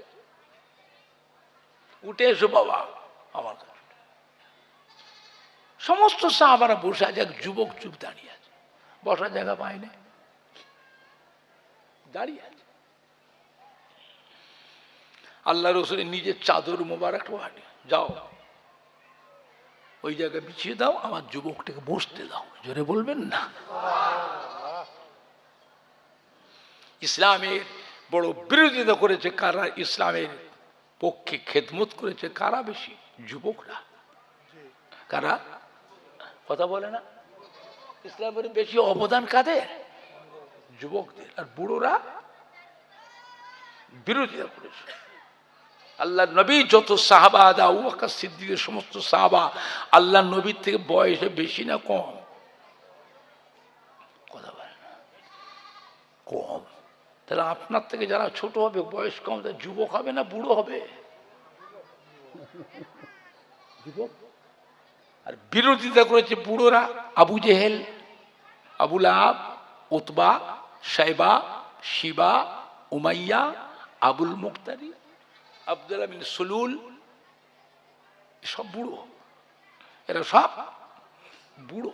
উঠে এসো বাবা আমার কাছে। সমস্ত সাহাবারা বসে আছে, এক যুবক চুপ দাঁড়িয়ে আছে, বসার জায়গা পায় না, দাঁড়িয়ে আছে। আল্লাহ রসুলের নিজের চাদর মোবারক হাঁটে, যাও ওই জায়গায় বিছিয়ে দাও, আমার যুবকটাকে বসতে দাও। জোরে বলবেন না? ইসলামের বড় বিরোধিতা করেছে কারা? ইসলামের পক্ষে খেদমত করেছে কারা বেশি? যুবকরা। কারা? কথা বলে না? ইসলামের বেশি অবদান কাদের? যুবকদের। আর বুড়োরা বিরোধিতা করেছে। আল্লাহ নবী যত সাহাবা, আবু বকর সিদ্দিকের সমস্ত সাহাবা আল্লাহ নবীর থেকে বয়সে বেশি না কম? কথা বলে না? কম। তাহলে আপনার থেকে যারা ছোট হবে, বয়স কম, তারা যুবক হবে না বুড়ো হবে? যুবক। আর বিরোধিতা করেছে বুড়োরা, আবু জেহেল, আবু লাহাব, উতবা, শাইবা, শিবা, উমাইয়া, আবুল মুক্তারি, আব্দুল্লাহ বিন সুলুল, সব বুড়ো। এরা সব বুড়ো।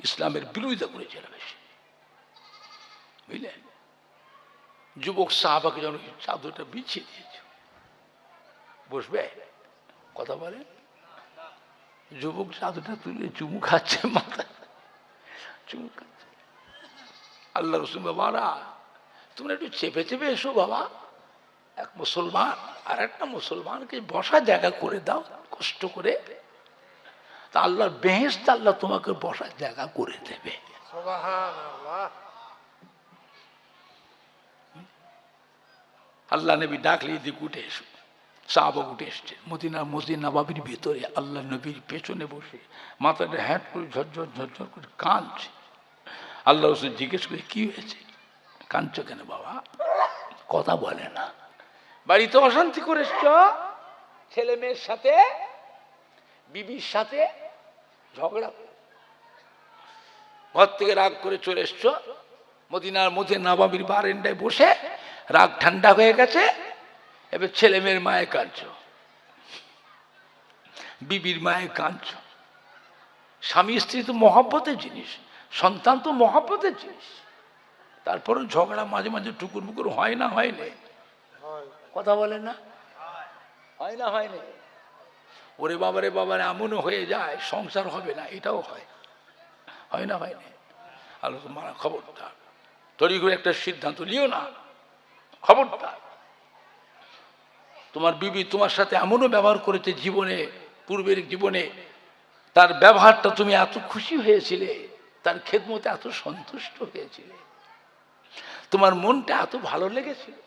ইসলামের বিরোধিতা করেছে এরা বেশি, বুঝলেন? যুবক সাহাবাকে যেন চাদরটা বিছিয়ে দিয়েছে, বসবে, কথা বলে। যুবক চাদরটা তুলে চুমু খাচ্ছে, মাথা চুমু খাচ্ছে। আল্লাহ রসুল, বাবারা তোমরা একটু চেপে চেপে এসো বাবা, এক মুসলমান আর একটা মুসলমানকে বসার জায়গা করে দাও কষ্ট করে, তা আল্লাহর বেহেশত আল্লাহ তোমাকে বসার জায়গা করে দেবে। আল্লাহ নবী ডাকলে দিক উঠে এসো, সাহাবা উঠে এসছে। মদিনার মসজিদ নববীর ভিতরে আল্লাহ নবীর পেছনে বসে মাথাটা হ্যাট করে ঝরঝর ঝরঝর করে কাঁদছে। আল্লাহ রসুল জিজ্ঞেস করে, কি হয়েছে, কাঁদছো কেন বাবা? কথা বলে না। বাড়িতে অশান্তি করে এসছ, ছেলে মেয়ের সাথে, বিবির সাথে ঝগড়া, ঘর থেকে রাগ করে চলে এসছ, মদিনার মধ্যে নববীর বারান্দায় বসে রাগ ঠান্ডা হয়ে গেছে, এবার ছেলে মেয়ের মায়ে কাঁদছ, বিবির মায়ে কাঁদছ। স্বামী স্ত্রী তো মহব্বতের জিনিস, সন্তান তো মহব্বতের জিনিস, তারপরেও ঝগড়া মাঝে মাঝে টুকুর মুকুর হয় না? হয় না? কথা বলে না? হয় না? হয় না? ওরে বাবারে বাবারে, এমনও হয়ে যায় সংসার হবে না, এটাও হয়। হয় না? হয় না? আলোচনা মারা, খবরদার, তৈরি করে একটা সিদ্ধান্ত নিও না, খবরদার। তোমার বিবি তোমার সাথে এমনও ব্যবহার করেছে জীবনে, পূর্বের জীবনে তার ব্যবহারটা তুমি এত খুশি হয়েছিলে, তার খেদমতে এত সন্তুষ্ট হয়েছিলে, তোমার মনটা এত ভালো লেগেছিল,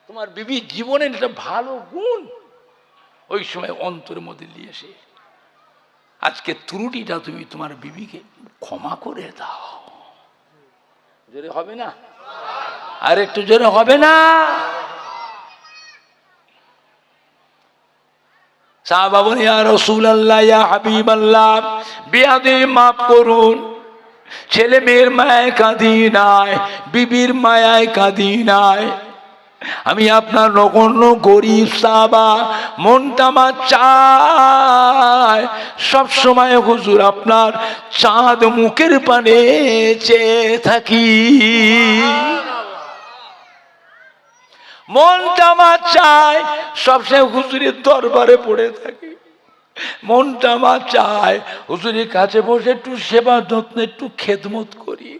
তোমার বিবি জীবনের একটা ভালো গুণ ওই সময় অন্তরের মধ্যে নিয়ে এসে আজকে ত্রুটিটা তুমি তোমার বিবিকে ক্ষমা করে দাও। জোরে হবে না? আর একটু জোরে হবে না? সাহাবা বলে, ইয়া রাসূলুল্লাহ, ইয়া হাবিবাল্লাহ, বিয়াদে মাফ করুন, ছেলে মেয়ের মায়ায় কাঁদি নাই, বিবির মায়ায় কাঁদি নাই, আমি আপনার নগণ্য গরিব সাহাবা, মনটা আমার চায় সব সময় হুজুর আপনার চাঁদ মুখের পানে চেয়ে থাকি, মনটা আমার চায় সবসময় হুজুরের দরবারে পড়ে থাকি, মনটা আমার চায় হুজুরের কাছে বসে একটু সেবা যত্ন, একটু খেদমত করি।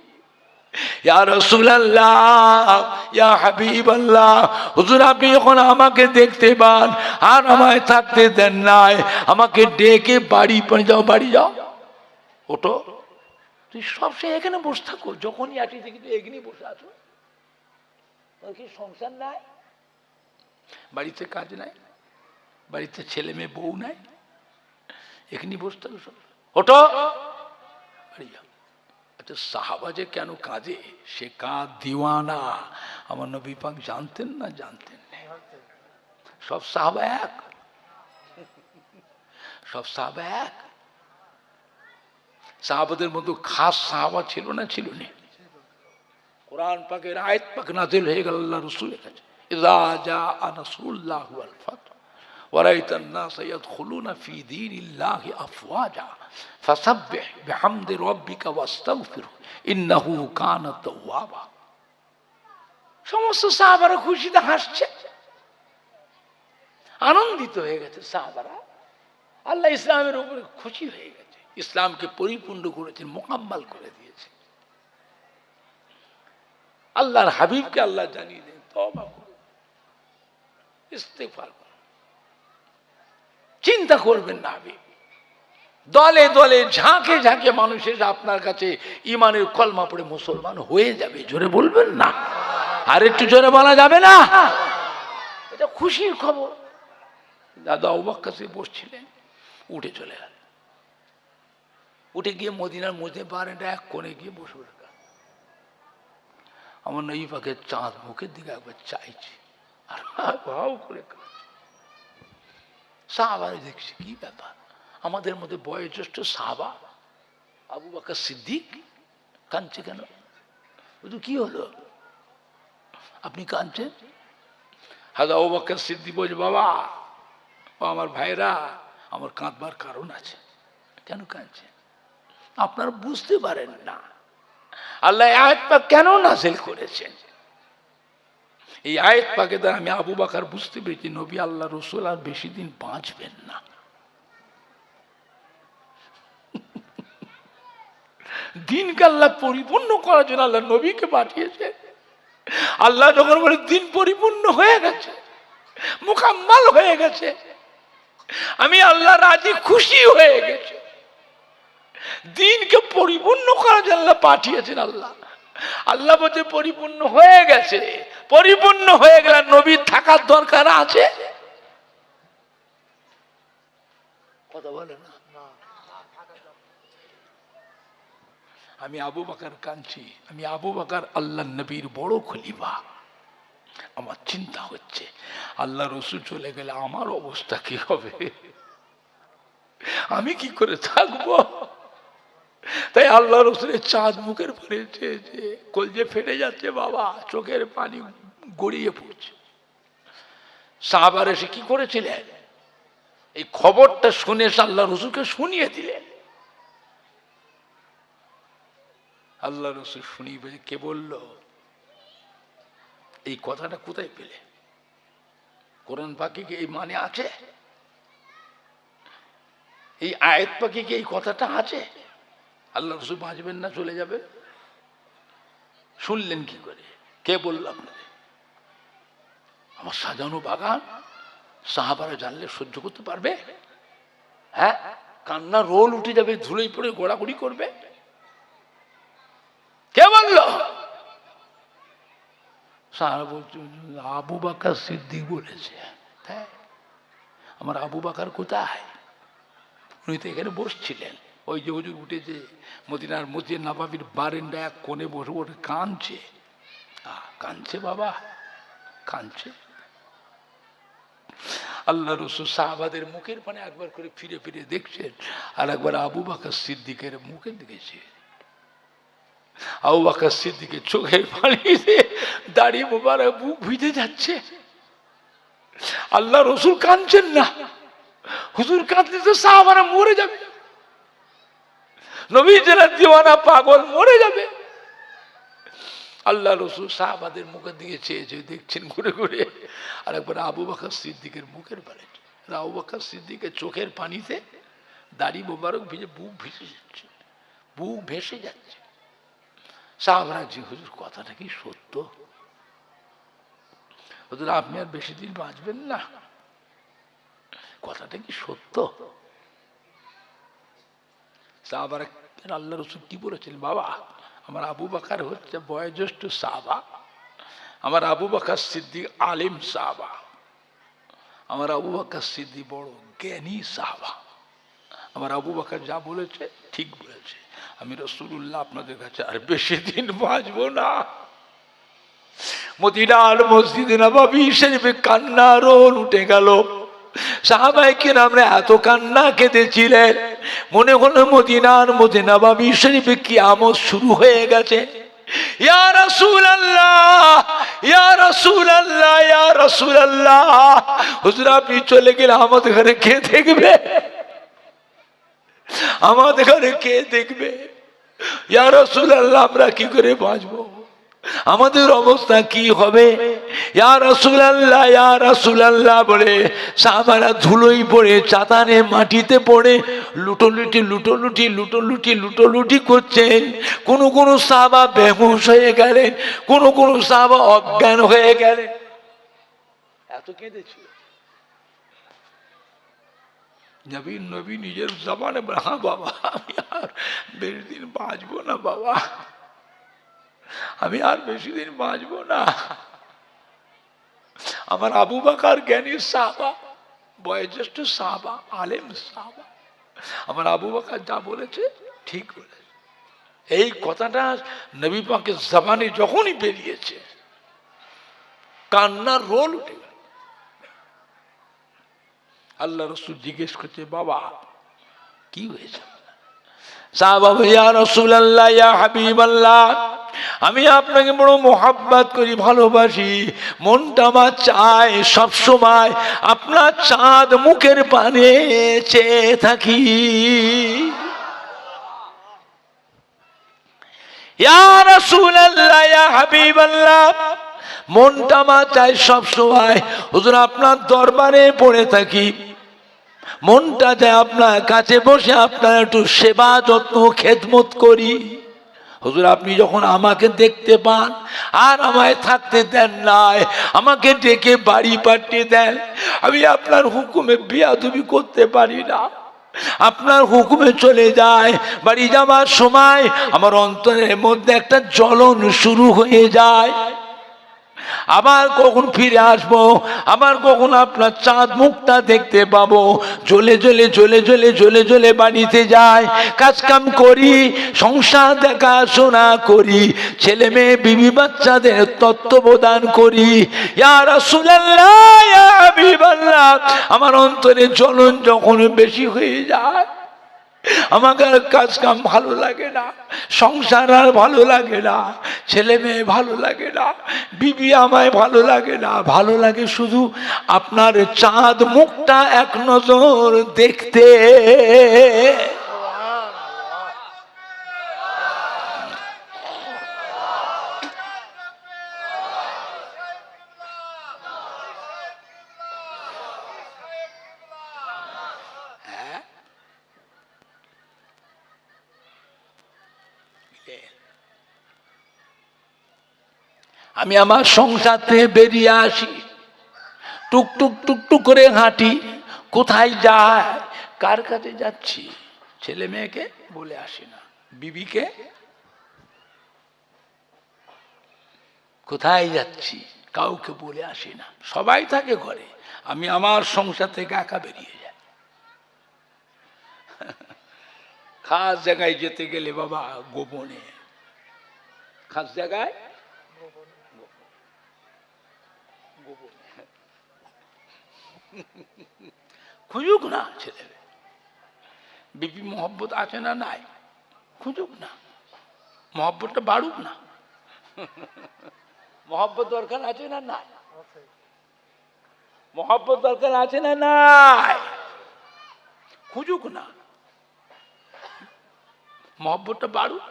ইয়া রাসূলুল্লাহ, ইয়া হাবিবাল্লাহ, হুজুর আপনি যখন আমাকে দেখতে পান আর আমায় থাকতে দেন নাই, আমাকে ডেকে বাড়ি যাও, বাড়ি যাও, ওঠো, তুই সবসময় এখানে বসে থাকো, যখনই আসি দেখি তুই এখানেই বসে আছো, তোর কি সংসার নাই, বাড়িতে কাজ নাই, বাড়িতে ছেলে মেয়ে বউ নাই, এখানেই বসে থাকো, সব ওঠো, বাড়ি যাও। আচ্ছা, সাহাবা যে কেন কাঁদে, সে কাঁদ দিওয়ানা, আমার নবী পাক জানতেন না? জানতেন না? সব সাহাবা এক, সব সাহাবা এক, সাহাবাদের মধ্যে খাস সাহাবা ছিল না, ছিল না? কোরআন পাকের আয়াত পাক নাযিল হয়ে গেল আল্লাহ রাসূলের কাছে, ইযা জাআ নাসরুল্লাহি ওয়াল ফাতহ ওয়া রাআইতান নাসা ইয়াদখুলুনা ফি দীনিল্লাহি আফওয়াজা ফাসাব্বিহ বিহামদি রাব্বিকা ওয়াস্তাগফিরহু ইন্নাহু কানা তাওয়াবা। সমস্ত সাহাবারা খুশিতে হাসছে, আনন্দিত হয়ে গেছে সাহাবারা। আল্লাহ ইসলামের উপরে খুশি হয়ে গেছে, ইসলামকে পরিপূর্ণ করেছেন, মোকাম্মাল করে দিয়েছে। আল্লাহর হাবিবকে আল্লাহ জানিয়ে দেন, তওবা করুন, ইস্তেগফার করুন, চিন্তা করবেন না। হাবিব দলে দলে ঝাঁকে ঝাঁকে মানুষ এসে আপনার কাছে ইমানের কলমা পড়ে মুসলমান হয়ে যাবে। জোরে বলবেন না? আর একটু জোরে বলা যাবে না? এটা খুশির খবর। দাদা আবু বকর সিদ্দিক বসছিলেন, উঠে চলে গেল। উঠে গিয়ে মদিনার মধ্যে বারান্দা এক কোণে গিয়ে বসে পড়ল। আমার নবী পাকের চাঁদ মুখের দিকে একবার চাইছে আর ভাও করে সাহাবারা দেখছি কি ব্যাপার, আমাদের মধ্যে বয়োজ্যেষ্ঠ সাহাবা আবু বকর সিদ্দিক কাঁদছে কেন? বুঝু কি হলো আপনি কাঁদছেন? হাজা আবু বকর সিদ্দিক বলছে, বাবা ও আমার ভাইরা, আমার কাঁদবার কারণ আছে। কেন কাঁদছে? আপনারা বুঝতে পারেন না আল্লাহ আয়াত পাক কেন নাযিল করেছেন। এই আয়াত পাকে দ্বারা আমি আবু বকর বুঝতে পেরেছি নবী আল্লাহ রাসূল আর বেশি দিন বাঁচবেন না। দিনকে আল্লাহ পরিপূর্ণ করার জন্য আল্লাহ নবীকে পাঠিয়েছে। আল্লাহ যখন বলে দিন পরিপূর্ণ হয়ে গেছে, মুকাম্মাল হয়ে গেছে, আমি আল্লাহ রাজি খুশি হয়ে গেছে। দিনকে পরিপূর্ণ করার জন্য আল্লাহ পাঠিয়েছেন। আল্লাহ আল্লাহ বলছে পরিপূর্ণ হয়ে গেছে। পরিপূর্ণ হয়ে গেলে নবীর থাকার দরকার আছে? কথা বলে না। আমি আবু বকর কাঁদছি, আমি আবু বকর আল্লাহ নবীর বড় খলিফা। আমার চিন্তা হচ্ছে আল্লাহ রাসূল চলে গেলে আমার অবস্থা কি হবে, আমি কি করে থাকবো। তাই আল্লাহ রাসূলের চাঁদ মুখের পরে চেয়েছে, কলজে ফেটে যাচ্ছে বাবা, চোখের পানি গড়িয়ে পড়ছে। সাহাবারা এসে কি করেছিলেন, এই খবরটা শুনে আল্লাহ রাসূলকে শুনিয়ে দিলেন। আল্লাহ রাসূল শুনিয়ে বলে, কে বলল? এই কথাটা কোথায় পেলে? কোরআন পাকে কি এই মানে আছে? এই আয়াত পাকে কি এই কথাটা আছে? আল্লাহ রাসূল বাঁচবেন না, চলে যাবে? শুনলেন কি করে? কে বলল আপনাদের? আমার সাজানো বাগান সাহাবারা জানলে সহ্য করতে পারবে? হ্যাঁ, কান্না রোল উঠে যাবে, ধুলোয় পড়ে গোড়াগড়ি করবে। কে বলল? সাহাবা বলছে আবু বকর সিদ্দিক বলেছে। তাই আমার আবু বকর কোথায়? উনি তো এখানে বসছিলেন। ওই যে হুজুর উঠেছে মদিনার মসজিদ নববীর বারান্দা এক কোণে বসে বসে কাঁদছে। কাঁদছে বাবা, কাঁদছে। আল্লাহ রাসূল সাহাবাদের মুখের পানে একবার করে ফিরে ফিরে দেখছেন, আর একবার আবু বকর সিদ্দিকের মুখের দিকে চেয়ে। আবু বকর সিদ্দিকের চোখের পানিতে দাড়ি মোবারক বুক ভিজে যাচ্ছে। আল্লাহ রাসূল কাঁদছেন না। হুজুর কাঁদলে তো সাহাবারা মরে যাবে, নবী যারা দিওয়ানা পাগল মরে যাবে। আল্লাহ রাসূল সাহাবাদের মুখের দিকে চেয়ে দেখছেন ঘুরে ঘুরে, আর একবার আবু বকর সিদ্দিকের মুখের পানে। আবু বকর সিদ্দিকের চোখের পানিতে দাড়ি মোবারক ভিজে বুক ভেসে যাচ্ছে, বুক ভেসে যাচ্ছে। সাহাবারা জি হুজুর কথাটা কি সত্য? হুজুর আপনি আর বেশি দিন বাঁচবেন না, কথাটা কি সত্য? সাহাবারা আল্লাহ রাসূল কি বলেছিলেন? বাবা আমার আবু বকর হচ্ছে বয়োজ্যেষ্ঠ সাহাবা, আমার আবু বকর সিদ্দিক আলিম সাহাবা, আমার আবু বকর সিদ্দিক বড় জ্ঞানী সাহাবা। আমার আবু বকর যা বলেছে ঠিক বলেছে। আমি রাসূলুল্লাহ আপনাদের কাছে আর বেশি দিন বাঁচবো না। মদিনার মসজিদে নববী শরীফে কান্নার রোল উঠে গেল। সাহাবায়ে কিরামরা এত কান্না কেঁদেছিলেন, মনে হলো মদিনার মধ্যে নববী শরীফে কিয়ামত শুরু হয়ে গেছে। ইয়া রাসূলুল্লাহ, ইয়া রাসূলুল্লাহ, ইয়া রাসূলুল্লাহ, হুজুর আপনি চলে গেলে আমাদের ঘরে কে দেখবে? আমাদের ঘরে কে দেখবে? ইয়া রাসূলুল্লাহ, আমরা কি করে বাঁচবো? আমাদের অবস্থা কি হবে? ইয়া রাসূলুল্লাহ, ইয়া রাসূলুল্লাহ বলে সাহাবারা ধুলোই পড়ে, চাতানে মাটিতে পড়ে লুটোলুটি করছেন। কোন কোন সাহাবা বেহুশ হয়ে গেলেন, কোন কোন সাহাবা অজ্ঞান হয়ে গেলেন। এত কেঁদেছিল। নবী নিজের জবানে বলে, হ্যাঁ বাবা, আমি আর বেশি দিন বাঁচবো না বাবা, আমি আর বেশি দিন বাঁচবো না। আমার আবু বকর জ্ঞানী সাহাবা, বয়োজ্যেষ্ঠ সাহাবা, আলেম সাহাবা, আমার আবু বকর যা বলেছে ঠিক বলেছে। এই কথাটা নবী পাকের জবানে যখনই বেরিয়েছে কান্নার রোল উঠে গেল। আল্লাহ রাসূল জিজ্ঞেস করছে, বাবা কি হয়েছে? সাহাবা, ইয়া রাসূলুল্লাহ, ইয়া হাবিবাল্লাহ, আমি আপনাকে বড় মোহাব্বত করি, ভালোবাসি। মনটা আমার চায় সব সময় আপনার চাঁদ মুখের পানে চেয়ে থাকি। ইয়া রাসূলুল্লাহ, ইয়া হাবিবাল্লাহ, মনটা আমার চায় সব সময় হুজুর আপনার দরবারে পড়ে থাকি। মনটা চায় আপনার কাছে বসে আপনার একটু সেবা যত্ন খেদমত করি। হুজুর আপনি যখন আমাকে দেখতে পান আর আমায় থাকতে দেন নাই, আমাকে ডেকে বাড়ি পাঠিয়ে দেন, আমি আপনার হুকুমে বেয়াদবি করতে পারি না। আপনার হুকুমে চলে যায়, বাড়ি যাওয়ার সময় আমার অন্তরের মধ্যে একটা জ্বলন শুরু হয়ে যায়। আবার কখন ফিরে আসবো, আবার কখন আপনার চাঁদ মুখটা দেখতে পাবো। জ্বলে জ্বলে জ্বলে জ্বলে জ্বলে জ্বলে বাড়িতে যাই, কাজ কাম করি, সংসার দেখাশোনা করি, ছেলে মেয়ে বিবি বাচ্চাদের তত্ত্বাবধান করি। ইয়া রাসূলুল্লাহ, ইয়া হাবিবাল্লাহ, আমার অন্তরে জ্বলন যখন বেশি হয়ে যায়, আমাকে আর কাজ কাম ভালো লাগে না, সংসার আর ভালো লাগে না, ছেলে মেয়ে ভালো লাগে না, বিবি আমায় ভালো লাগে না, ভালো লাগে শুধু আপনার চাঁদ মুখটা এক নজর দেখতে। আমি আমার সংসার থেকে বেরিয়ে আসি, টুকটুক টুকটুক করে হাঁটি, কোথায় যায়, কার কাছে যাচ্ছি, ছেলে মেয়েকে বলে আসি না, বিবিকে কোথায় যাচ্ছি কাউকে বলে আসি না, সবাই থাকে ঘরে, আমি আমার সংসার থেকে একা বেরিয়ে যাই। খাস জায়গায় যেতে গেলে বাবা গোপনে, খাস জায়গায় খুঁজুক না ছেলে, বিবি মহব্বত আছে না নাই, খুঁজুক না, মহব্বতটা বাড়ুক না। মহব্বত দরকার আছে না নাই, মহব্বত দরকার আছে না নাই, খুঁজুক না, মহব্বতটা বাড়ুক।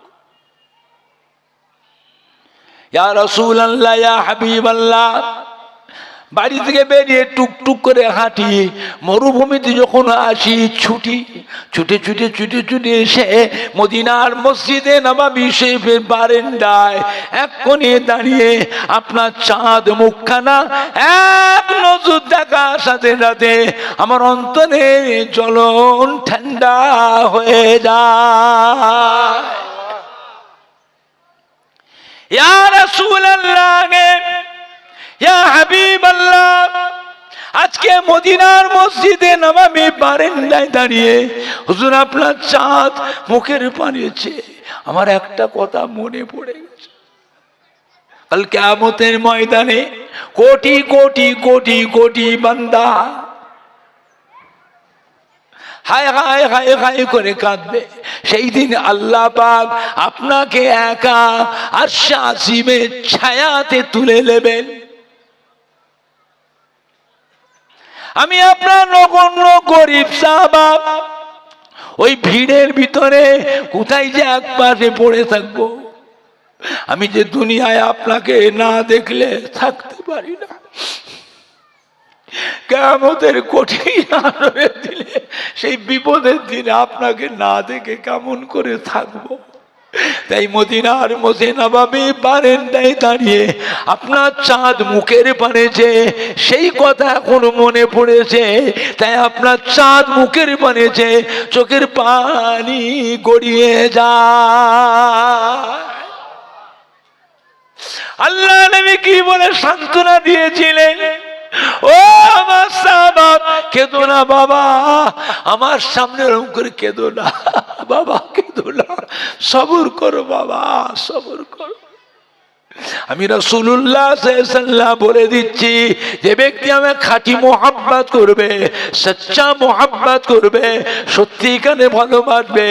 ইয়া রাসূলুল্লাহ, ইয়া হাবিবাল্লাহ, বাড়ি থেকে বেরিয়ে টুকটুক করে হাঁটি, মরুভূমিতে যখন আসি ছুটি, ছুটে ছুটে ছুটে ছুটে এসে মদিনার মসজিদে নববী শরীফের বারান্দায় এক কোণে দাঁড়িয়ে আপনার চাঁদ মুখখানা এক নজর দেখার সাথে সাথে আমার অন্তরে জ্বলন ঠান্ডা হয়ে যায়। ইয়া রাসূলুল্লাহ, ইয়া হাবিবাল্লাহ, আজকে মদিনার মসজিদে নববী বারান্দায় দাঁড়িয়ে হুজুর আপনার চাঁদ মুখের পানিয়েছে, আমার একটা কথা মনে পড়ে গেছে, কাল কিয়ামতের ময়দানে কোটি কোটি কোটি কোটি বান্দা হায় হায় হায় হায় করে কাঁদবে। সেই দিন আল্লাহ পাক আপনাকে একা আরশে আজিমের ছায়াতে তুলে নেবেন। আমি আপনার নগণ্য গরিব সাহাবা ওই ভিড়ের ভিতরে কোথায় যে এক পাশে পড়ে থাকবো। আমি যে দুনিয়ায় আপনাকে না দেখলে থাকতে পারি না। কিয়ামতের কঠিন দিনে, সেই বিপদের দিনে আপনাকে না দেখে কেমন করে থাকবো। তাই মদিনার মসজিদে নববী বারান্দায় দাঁড়িয়ে আপনার চাঁদ মুখের পানে যে সেই কথা এখন মনে পড়েছে। তাই আপনার চাঁদ মুখের পানে যে চোখের পানি গড়িয়ে যায়। আল্লাহ নবী কি বলে সান্ত্বনা দিয়েছিলেন, ও আমার সাহাবা কেঁদো না বাবা, আমার সামনে ওরকম করে কেঁদো না বাবা, কেঁদো না, সবর করো বাবা, সবর করো। আমি রাসূলুল্লাহ সাল্লাল্লাহু আলাইহি ওয়াসাল্লাম বলে দিচ্ছি, যে ব্যক্তি আমাকে খাঁটি মোহাব্বত করবে, সচ্চা মোহাব্বত করবে, সত্যিকারে ভালোবাসবে,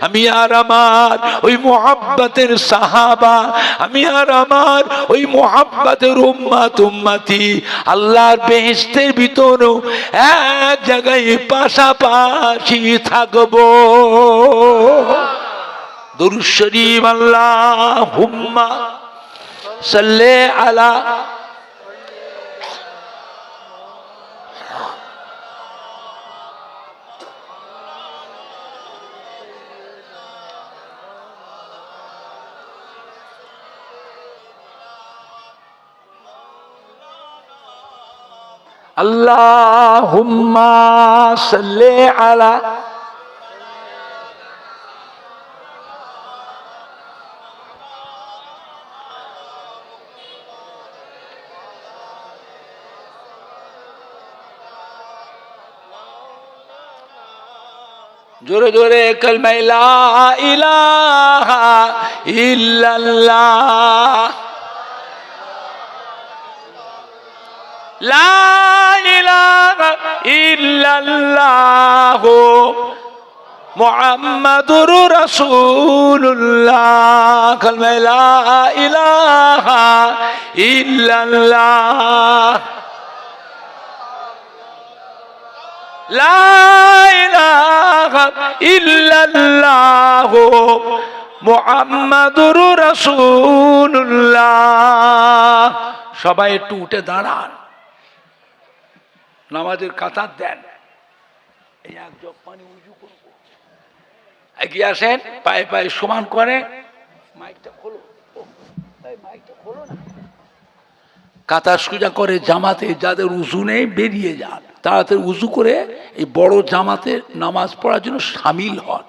আমি আর আমার ওই মোহাব্বতের সাহাবা, আমি আর আমার ওই মোহাব্বতের উম্মত উম্মতি আল্লাহর বেহেশতের ভিতরেও এক জায়গায় পাশাপাশি থাকবো। দুরূদ শরীফ আল্লাহুম্মা সাল্লি আলা আল্লাহুম্মা সাল্লি আলা জোরে জোরে কালমা লা ইলাহা ইল্লাল্লাহ, লা ইলাহা ইল্লাল্লাহ মুহাম্মাদুর রাসূলুল্লাহ। কালমা লা ইলাহা ইল্লাল্লাহ, লা ইলাহা ইল্লাল্লাহ মুহাম্মাদুর রাসূলুল্লাহ। সবাই একটু উঠে দাঁড়ান, নামাজের কাতার দেন। এই এক জগ পানি উজু করবো, এগিয়ে আসেন, পায়ে পায়ে সমান করে। মাইকটা খোলো, মাইকটা খোলো না। কাতার সোজা করে জামাতে যাদের উজু নেই বেরিয়ে যান, তাড়াতাড়ি উজু করে এই বড় জামাতে নামাজ পড়ার জন্য সামিল হন।